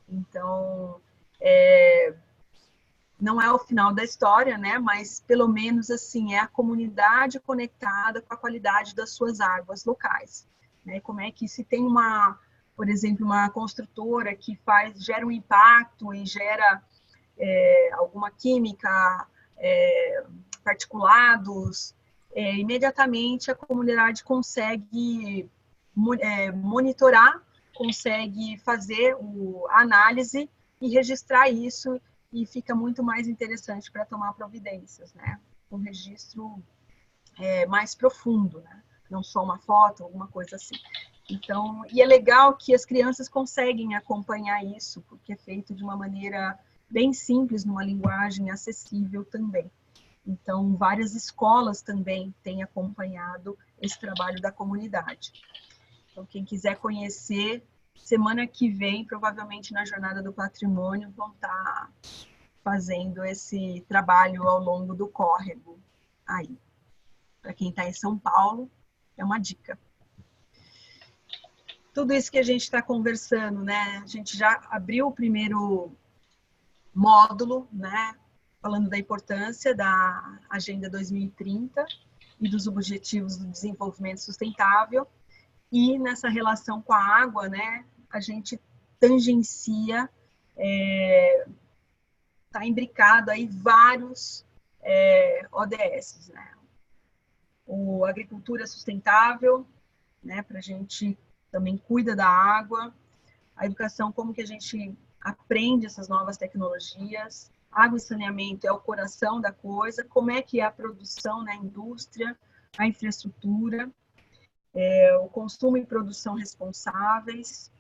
Então, não é o final da história, né? Mas pelo menos assim é a comunidade conectada com a qualidade das suas águas locais, né? Como é que se tem por exemplo, uma construtora que gera um impacto e gera alguma química, particulados, imediatamente a comunidade consegue monitorar, consegue fazer a análise e registrar isso e fica muito mais interessante para tomar providências, né? Um registro mais profundo, né? Não só uma foto, alguma coisa assim. Então, e é legal que as crianças conseguem acompanhar isso, porque é feito de uma maneira bem simples, numa linguagem acessível também. Então, várias escolas também têm acompanhado esse trabalho da comunidade. Então, quem quiser conhecer, semana que vem, provavelmente na Jornada do Patrimônio, vão estar fazendo esse trabalho ao longo do córrego aí. Para quem está em São Paulo, é uma dica. Tudo isso que a gente está conversando, né? A gente já abriu o primeiro módulo, né? Falando da importância da Agenda 2030 e dos Objetivos do Desenvolvimento Sustentável. E nessa relação com a água, né? A gente tangencia, está imbricado aí vários ODS, né? O Agricultura Sustentável, né? Para a gente também cuida da água, a educação, como que a gente aprende essas novas tecnologias, água e saneamento é o coração da coisa, como é que é a produção, né, a indústria, a infraestrutura, o consumo e produção responsáveis,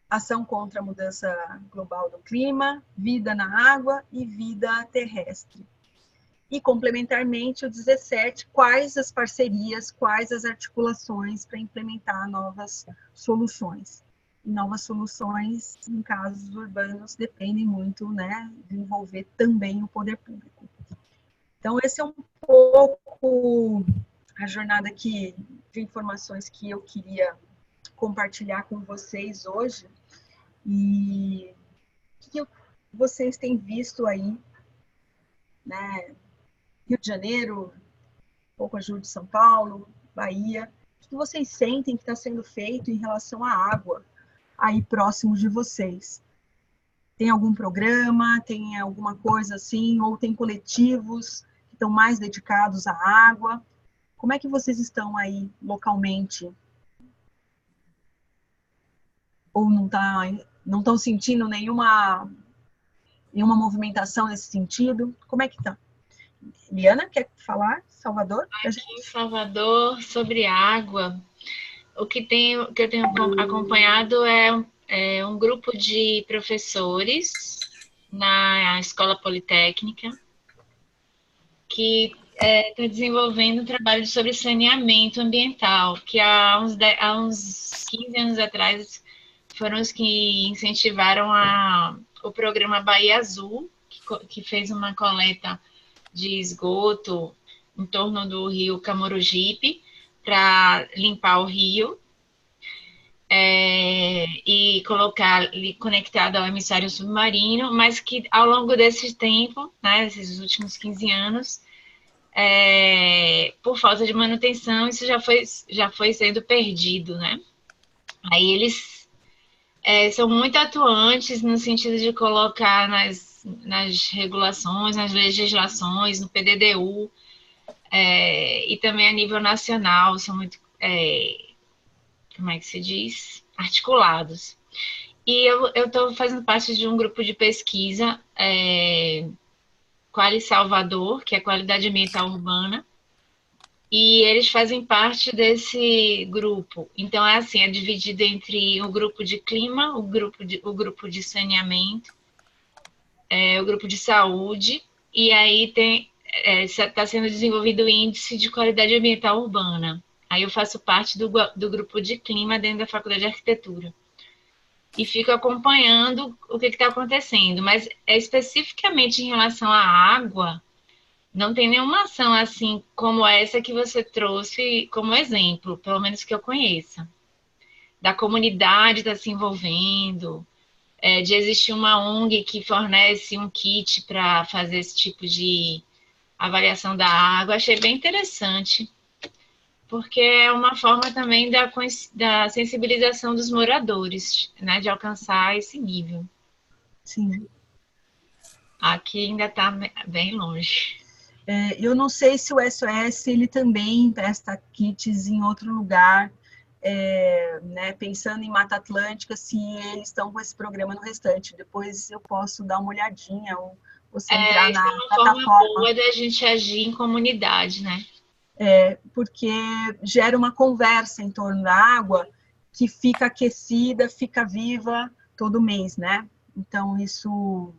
ação contra a mudança global do clima, vida na água e vida terrestre. E, complementarmente, o 17, quais as parcerias, quais as articulações para implementar novas soluções. E novas soluções, em casos urbanos, dependem muito, né, de envolver também o poder público. Então, esse é um pouco a jornada de informações que eu queria compartilhar com vocês hoje. E o que vocês têm visto aí, né? Rio de Janeiro, um pouco a Ju de São Paulo, Bahia. O que vocês sentem que está sendo feito em relação à água aí próximo de vocês? Tem algum programa, tem alguma coisa assim, ou tem coletivos que estão mais dedicados à água? Como é que vocês estão aí localmente? Ou não estão sentindo nenhuma movimentação nesse sentido? Como é que está? Liana, quer falar? Salvador? Aqui em Salvador, sobre água, o que eu tenho acompanhado é um grupo de professores na Escola Politécnica que está desenvolvendo um trabalho sobre saneamento ambiental, que há uns 15 anos atrás foram os que incentivaram o programa Bahia Azul, que fez uma coleta de esgoto em torno do rio Camurugipe para limpar o rio e colocar conectado ao emissário submarino, mas que ao longo desse tempo, né, esses últimos 15 anos, por falta de manutenção, isso já foi sendo perdido, né? Aí eles são muito atuantes no sentido de colocar nas regulações, nas legislações, no PDDU, e também a nível nacional, são muito, como é que se diz? Articulados. E eu estou fazendo parte de um grupo de pesquisa, Quali Salvador, que é Qualidade Ambiental Urbana, e eles fazem parte desse grupo. Então, é assim, é dividido entre o grupo de clima, o grupo de saneamento, o grupo de saúde, e aí está sendo desenvolvido o índice de qualidade ambiental urbana. Aí eu faço parte do grupo de clima dentro da Faculdade de Arquitetura. E fico acompanhando o que está acontecendo. Mas especificamente em relação à água, não tem nenhuma ação assim como essa que você trouxe como exemplo, pelo menos que eu conheça. Da comunidade estar se envolvendo, de existir uma ONG que fornece um kit para fazer esse tipo de avaliação da água. Achei bem interessante, porque é uma forma também da sensibilização dos moradores, né, de alcançar esse nível. Sim. Aqui ainda está bem longe. Eu não sei se o SOS ele também presta kits em outro lugar, né, pensando em Mata Atlântica, se eles estão com esse programa no restante. Depois eu posso dar uma olhadinha, ou você entrar na plataforma. É uma forma boa da gente agir em comunidade, né? Porque gera uma conversa em torno da água que fica aquecida, fica viva todo mês, né? Então, isso...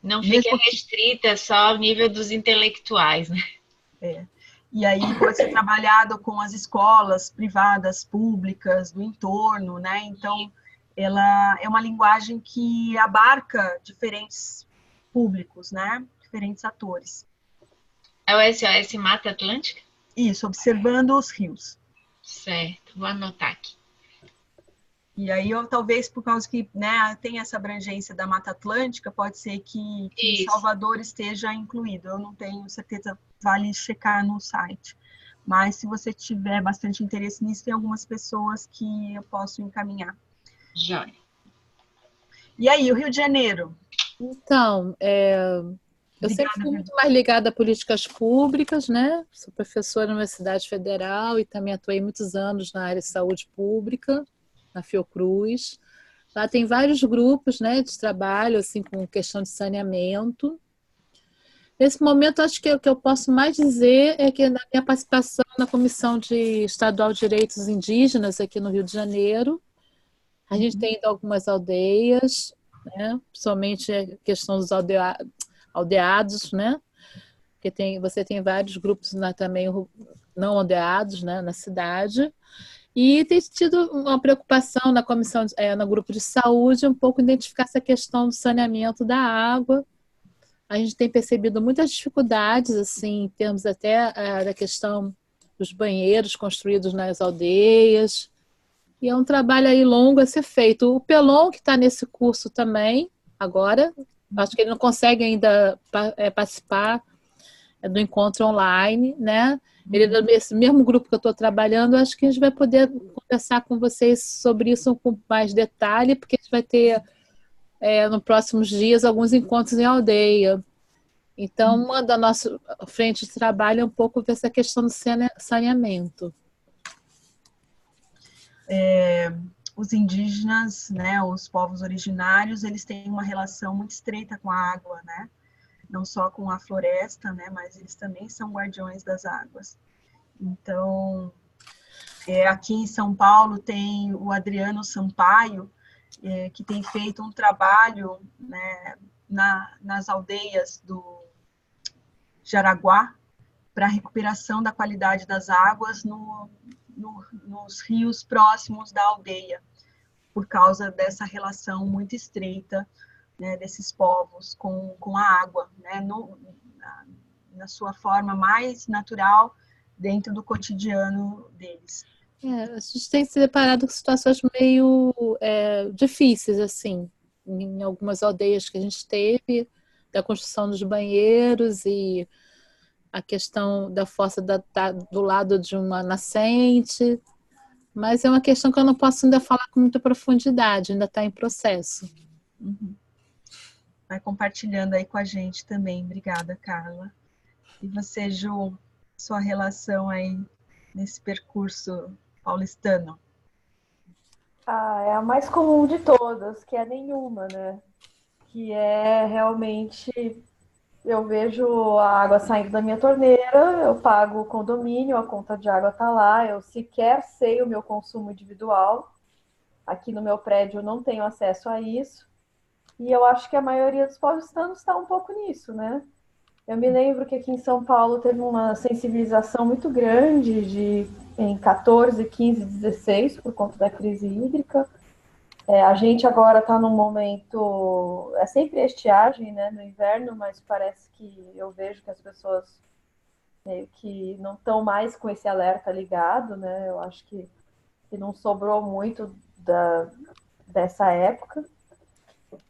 Não fica restrita só ao nível dos intelectuais, né? E aí pode ser trabalhado com as escolas privadas, públicas, do entorno, né? Então, ela é uma linguagem que abarca diferentes públicos, né? Diferentes atores. É o SOS Mata Atlântica? Isso, observando os rios. Certo, vou anotar aqui. E aí, talvez por causa que, né, tem essa abrangência da Mata Atlântica, pode ser que Salvador esteja incluído. Eu não tenho certeza, vale checar no site. Mas se você tiver bastante interesse nisso, tem algumas pessoas que eu posso encaminhar. Joia. E aí, o Rio de Janeiro? Então, eu sempre fui muito mais ligada a políticas públicas, né? Sou professora na Universidade Federal e também atuei muitos anos na área de saúde pública, na Fiocruz. Lá tem vários grupos, né, de trabalho assim, com questão de saneamento. Nesse momento, acho que o que eu posso mais dizer é que na minha participação na Comissão Estadual de Direitos Indígenas aqui no Rio de Janeiro, a gente tem ido a algumas aldeias, né, principalmente a questão dos aldeados, né, porque você tem vários grupos também não aldeados, né, na cidade. E tem tido uma preocupação na comissão, no grupo de saúde, um pouco identificar essa questão do saneamento da água. A gente tem percebido muitas dificuldades, assim, em termos até da questão dos banheiros construídos nas aldeias. E é um trabalho aí longo a ser feito. O Pelon, que está nesse curso também, agora, acho que ele não consegue ainda participar do encontro online, né? Ele é desse mesmo grupo que eu estou trabalhando, acho que a gente vai poder conversar com vocês sobre isso com mais detalhe, porque a gente vai ter, nos próximos dias, alguns encontros em aldeia. Então, uma da nossa frente de trabalho é um pouco ver essa questão do saneamento. Os indígenas, né, os povos originários, eles têm uma relação muito estreita com a água, né? Não só com a floresta, né, mas eles também são guardiões das águas. Então, aqui em São Paulo tem o Adriano Sampaio, que tem feito um trabalho, né, nas aldeias do Jaraguá para a recuperação da qualidade das águas nos rios próximos da aldeia, por causa dessa relação muito estreita, né, desses povos com a água, né, na sua forma mais natural, dentro do cotidiano deles. A gente tem se deparado com situações meio difíceis, assim, em algumas aldeias que a gente teve, da construção dos banheiros e a questão da fossa do lado de uma nascente, mas é uma questão que eu não posso ainda falar com muita profundidade, ainda está em processo. Uhum. Vai compartilhando aí com a gente também. Obrigada, Carla. E você, Ju, sua relação aí nesse percurso paulistano? É a mais comum de todas, que é nenhuma, né? Que é realmente, eu vejo a água saindo da minha torneira, eu pago o condomínio, a conta de água tá lá, eu sequer sei o meu consumo individual. Aqui no meu prédio eu não tenho acesso a isso. E eu acho que a maioria dos paulistanos está um pouco nisso, né? Eu me lembro que aqui em São Paulo teve uma sensibilização muito grande em 14, 15, 16, por conta da crise hídrica. A gente agora está num momento, é sempre estiagem, né, no inverno, mas parece que eu vejo que as pessoas meio que não estão mais com esse alerta ligado, né? Eu acho que não sobrou muito dessa época.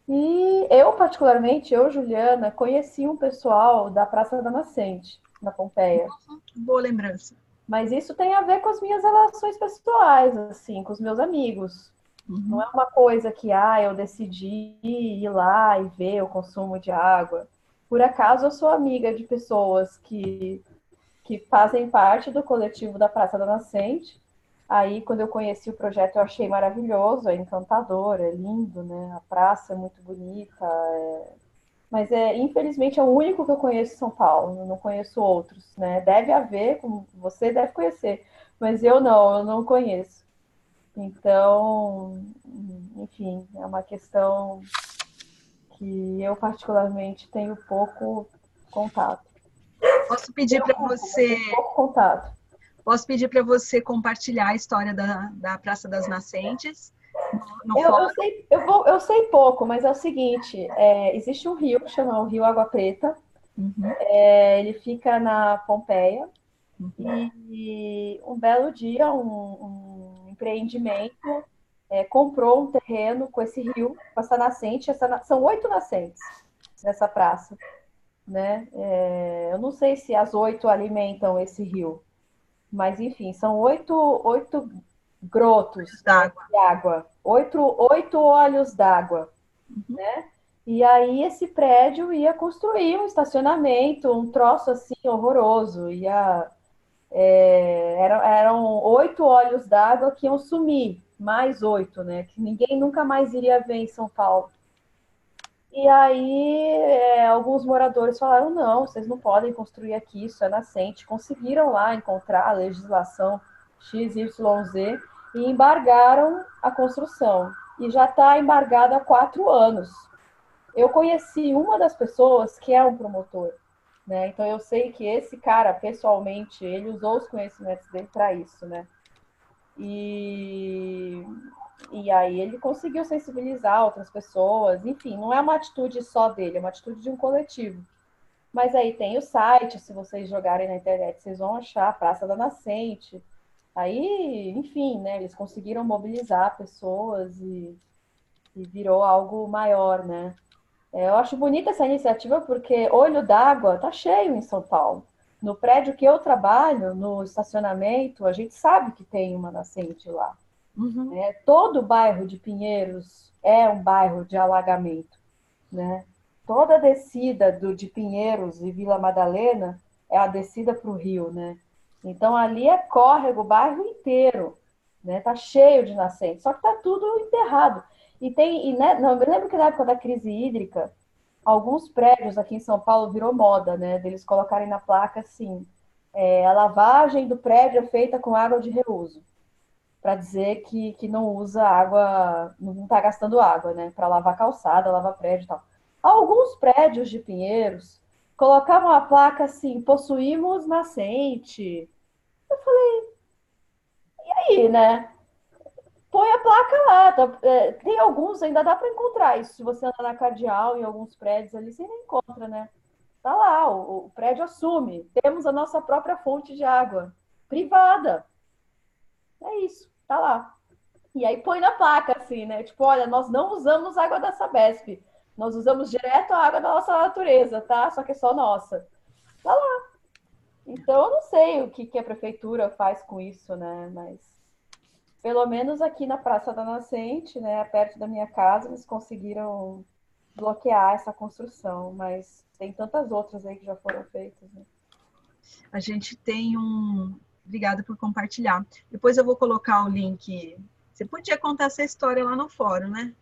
E eu, particularmente, Juliana, conheci um pessoal da Praça da Nascente, na Pompeia. Boa lembrança. Mas isso tem a ver com as minhas relações pessoais, assim, com os meus amigos. Não é uma coisa que, eu decidi ir lá e ver o consumo de água. Por acaso, eu sou amiga de pessoas que fazem parte do coletivo da Praça da Nascente. Aí, quando eu conheci o projeto, eu achei maravilhoso, é encantador, é lindo, né? A praça é muito bonita. Mas, infelizmente, é o único que eu conheço em São Paulo, eu não conheço outros, né? Deve haver, como você deve conhecer, mas eu não conheço. Então, enfim, é uma questão que eu particularmente tenho pouco contato. Posso pedir para você... Pouco contato. Posso pedir para você compartilhar a história da Praça das Nascentes? Eu sei pouco, mas é o seguinte, existe um rio que chama o Rio Água Preta, ele fica na Pompeia, e um belo dia um empreendimento comprou um terreno com esse rio, com essa nascente, são 8 nascentes nessa praça, né? Eu não sei se as 8 alimentam esse rio, mas enfim, são 8 grotos de água, 8 olhos d'água, né? E aí esse prédio ia construir um estacionamento, um troço assim horroroso, eram 8 olhos d'água que iam sumir, mais 8, né? Que ninguém nunca mais iria ver em São Paulo. E aí alguns moradores falaram, não, vocês não podem construir aqui, isso é nascente. Conseguiram lá encontrar a legislação XYZ e embargaram a construção. E já está embargada há 4 anos. Eu conheci uma das pessoas que é um promotor, né? Então eu sei que esse cara, pessoalmente, ele usou os conhecimentos dele para isso, né? E aí ele conseguiu sensibilizar outras pessoas, enfim, não é uma atitude só dele, é uma atitude de um coletivo. Mas aí tem o site, se vocês jogarem na internet, vocês vão achar a Praça da Nascente. Aí, enfim, né, eles conseguiram mobilizar pessoas e virou algo maior, né? Eu acho bonita essa iniciativa porque olho d'água tá cheio em São Paulo. No prédio que eu trabalho, no estacionamento, a gente sabe que tem uma nascente lá. Todo o bairro de Pinheiros é um bairro de alagamento, né? Toda a descida de Pinheiros e Vila Madalena é a descida para o rio, né? Então ali é córrego o bairro inteiro, né? Tá cheio de nascentes, só que tá tudo enterrado. Né, não, eu me lembro que na época da crise hídrica, alguns prédios aqui em São Paulo virou moda, né? Deles colocarem na placa assim, a lavagem do prédio é feita com água de reuso, para dizer que não usa água, não está gastando água, né? Para lavar calçada, lavar prédio e tal. Alguns prédios de Pinheiros colocavam a placa assim, possuímos nascente. Eu falei, e aí, né? Põe a placa lá. Tem alguns, ainda dá para encontrar isso. Se você anda na Cardeal, em alguns prédios ali, você não encontra, né? Tá lá, o prédio assume. Temos a nossa própria fonte de água privada. É isso, tá lá. E aí põe na placa, assim, né? Tipo, olha, nós não usamos água da Sabesp. Nós usamos direto a água da nossa natureza, tá? Só que é só nossa. Tá lá. Então, eu não sei o que a prefeitura faz com isso, né? Mas, pelo menos aqui na Praça da Nascente, né, perto da minha casa, eles conseguiram bloquear essa construção. Mas tem tantas outras aí que já foram feitas, né? A gente tem um... Obrigada por compartilhar. Depois eu vou colocar o link. Você podia contar essa história lá no fórum, né?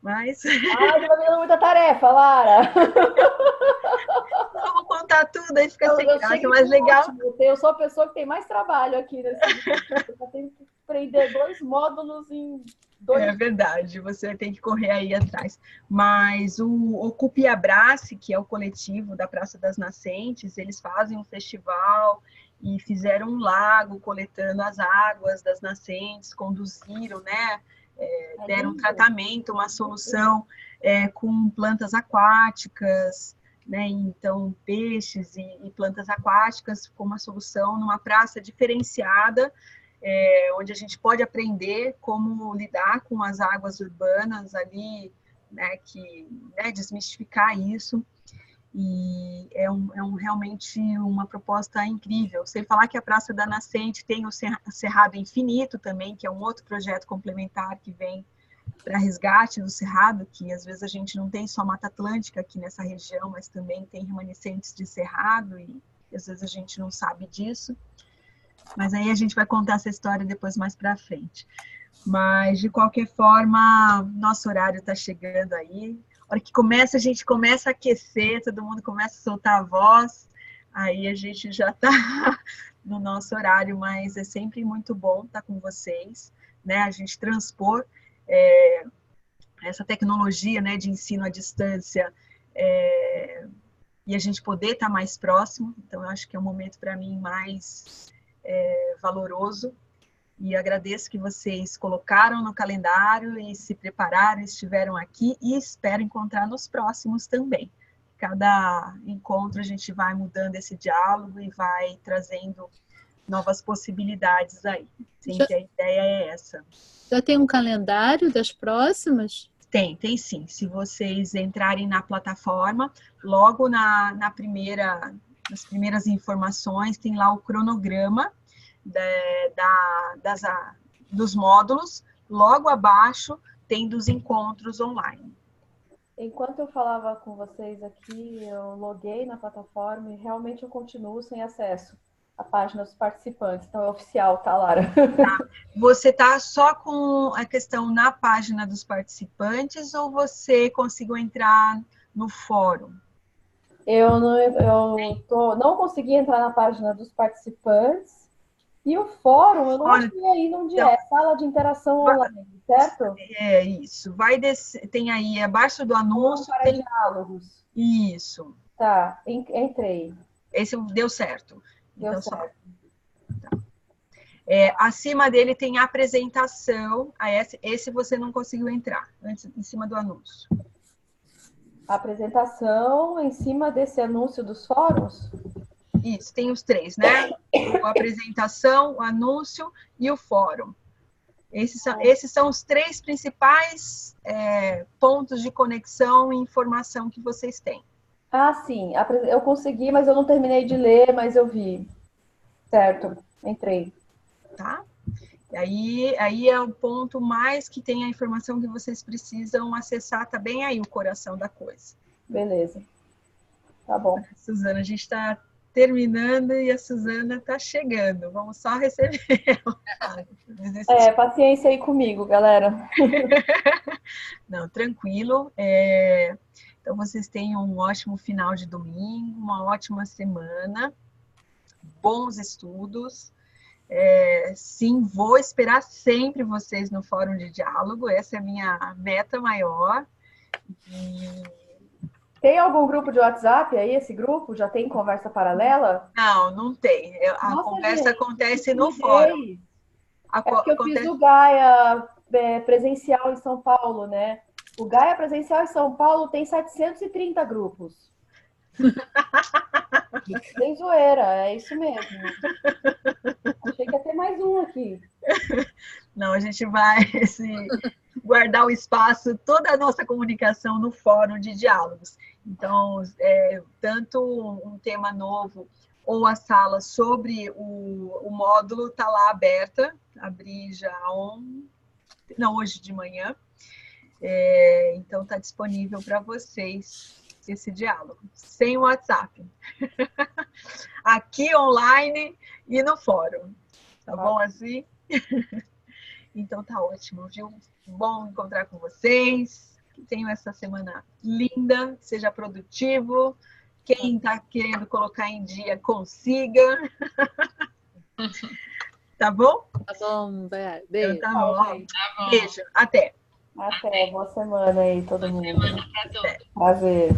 Mas... Ai, você tá me dando muita tarefa, Lara! Eu vou contar tudo, aí fica sem Eu graça, sei mas que legal. ótimo. Eu sou a pessoa que tem mais trabalho aqui nesse grupo. Eu tenho que aprender 2 módulos em 2 É verdade, você tem que correr aí atrás. Mas o Ocupe e Abrace, que é o coletivo da Praça das Nascentes, eles fazem um festival e fizeram um lago coletando as águas das nascentes, conduziram, né? Deram um tratamento, uma solução com plantas aquáticas, né? Então, peixes e plantas aquáticas com uma solução numa praça diferenciada, onde a gente pode aprender como lidar com as águas urbanas ali, né, desmistificar isso. E realmente uma proposta incrível. Sem falar que a Praça da Nascente tem o Cerrado Infinito também, que é um outro projeto complementar que vem para resgate do cerrado, que às vezes a gente não tem só Mata Atlântica aqui nessa região, mas também tem remanescentes de cerrado, e às vezes a gente não sabe disso. Mas aí a gente vai contar essa história depois mais para frente. Mas, de qualquer forma, nosso horário está chegando aí. A hora que a gente começa a aquecer, todo mundo começa a soltar a voz, aí a gente já está no nosso horário, mas é sempre muito bom estar com vocês, né? A gente transpor essa tecnologia, né, de ensino à distância e a gente poder estar mais próximo. Então, eu acho que é um momento, para mim, mais valoroso. E agradeço que vocês colocaram no calendário e se prepararam, estiveram aqui, e espero encontrar nos próximos também. Cada encontro a gente vai mudando esse diálogo e vai trazendo novas possibilidades aí. Sempre a ideia é essa. Já tem um calendário das próximas? Tem sim. Se vocês entrarem na plataforma, logo nas primeiras informações, tem lá o cronograma dos módulos, logo abaixo tem dos encontros online. Enquanto eu falava com vocês aqui, eu loguei na plataforma e realmente eu continuo sem acesso à página dos participantes. Então é oficial, tá, Lara? Tá. Você tá só com a questão na página dos participantes ou você conseguiu entrar no fórum? Eu não consegui entrar na página dos participantes. E o fórum, eu não achei aí onde então, é. Sala de interação online, certo? É isso. Tem aí, abaixo do anúncio... Para diálogos. Isso. Tá, entrei. Esse deu certo. Deu então, certo. Tá. Acima dele tem a apresentação. Esse você não conseguiu entrar, antes, em cima do anúncio. A apresentação em cima desse anúncio dos fóruns? Isso, tem os 3, né? A apresentação, o anúncio e o fórum. Esses são os 3 principais pontos de conexão e informação que vocês têm. Ah, sim. Eu consegui, mas eu não terminei de ler, mas eu vi. Certo, entrei. Tá? E aí é o ponto mais que tem a informação que vocês precisam acessar, tá bem aí o coração da coisa. Beleza. Tá bom. Suzana, a gente está terminando e a Suzana está chegando. Vamos só receber ela. Paciência aí comigo, galera. Não, tranquilo. Então, vocês tenham um ótimo final de domingo, uma ótima semana, bons estudos. Sim, vou esperar sempre vocês no Fórum de Diálogo. Essa é a minha meta maior. Tem algum grupo de WhatsApp aí? Esse grupo já tem conversa paralela? Não tem. A conversa acontece no fórum. Porque eu fiz o Gaia presencial em São Paulo, né? O Gaia presencial em São Paulo tem 730 grupos. Sem zoeira, é isso mesmo. Achei que ia ter mais um aqui. Não, a gente vai guardar o espaço, toda a nossa comunicação no fórum de diálogos. Então, tanto um tema novo ou a sala sobre o módulo está lá aberta, abri já hoje de manhã, então está disponível para vocês esse diálogo, sem o WhatsApp, aqui online e no fórum, tá bom assim? Então tá ótimo, viu? Bom encontrar com vocês, que tenham essa semana linda, seja produtivo. Quem está querendo colocar em dia, consiga. Tá bom? Tá bom, beijo. Então, tá bom. Tá bom. Beijo. Até. Até. Boa semana aí, todo Boa mundo. semana para todos. Prazer.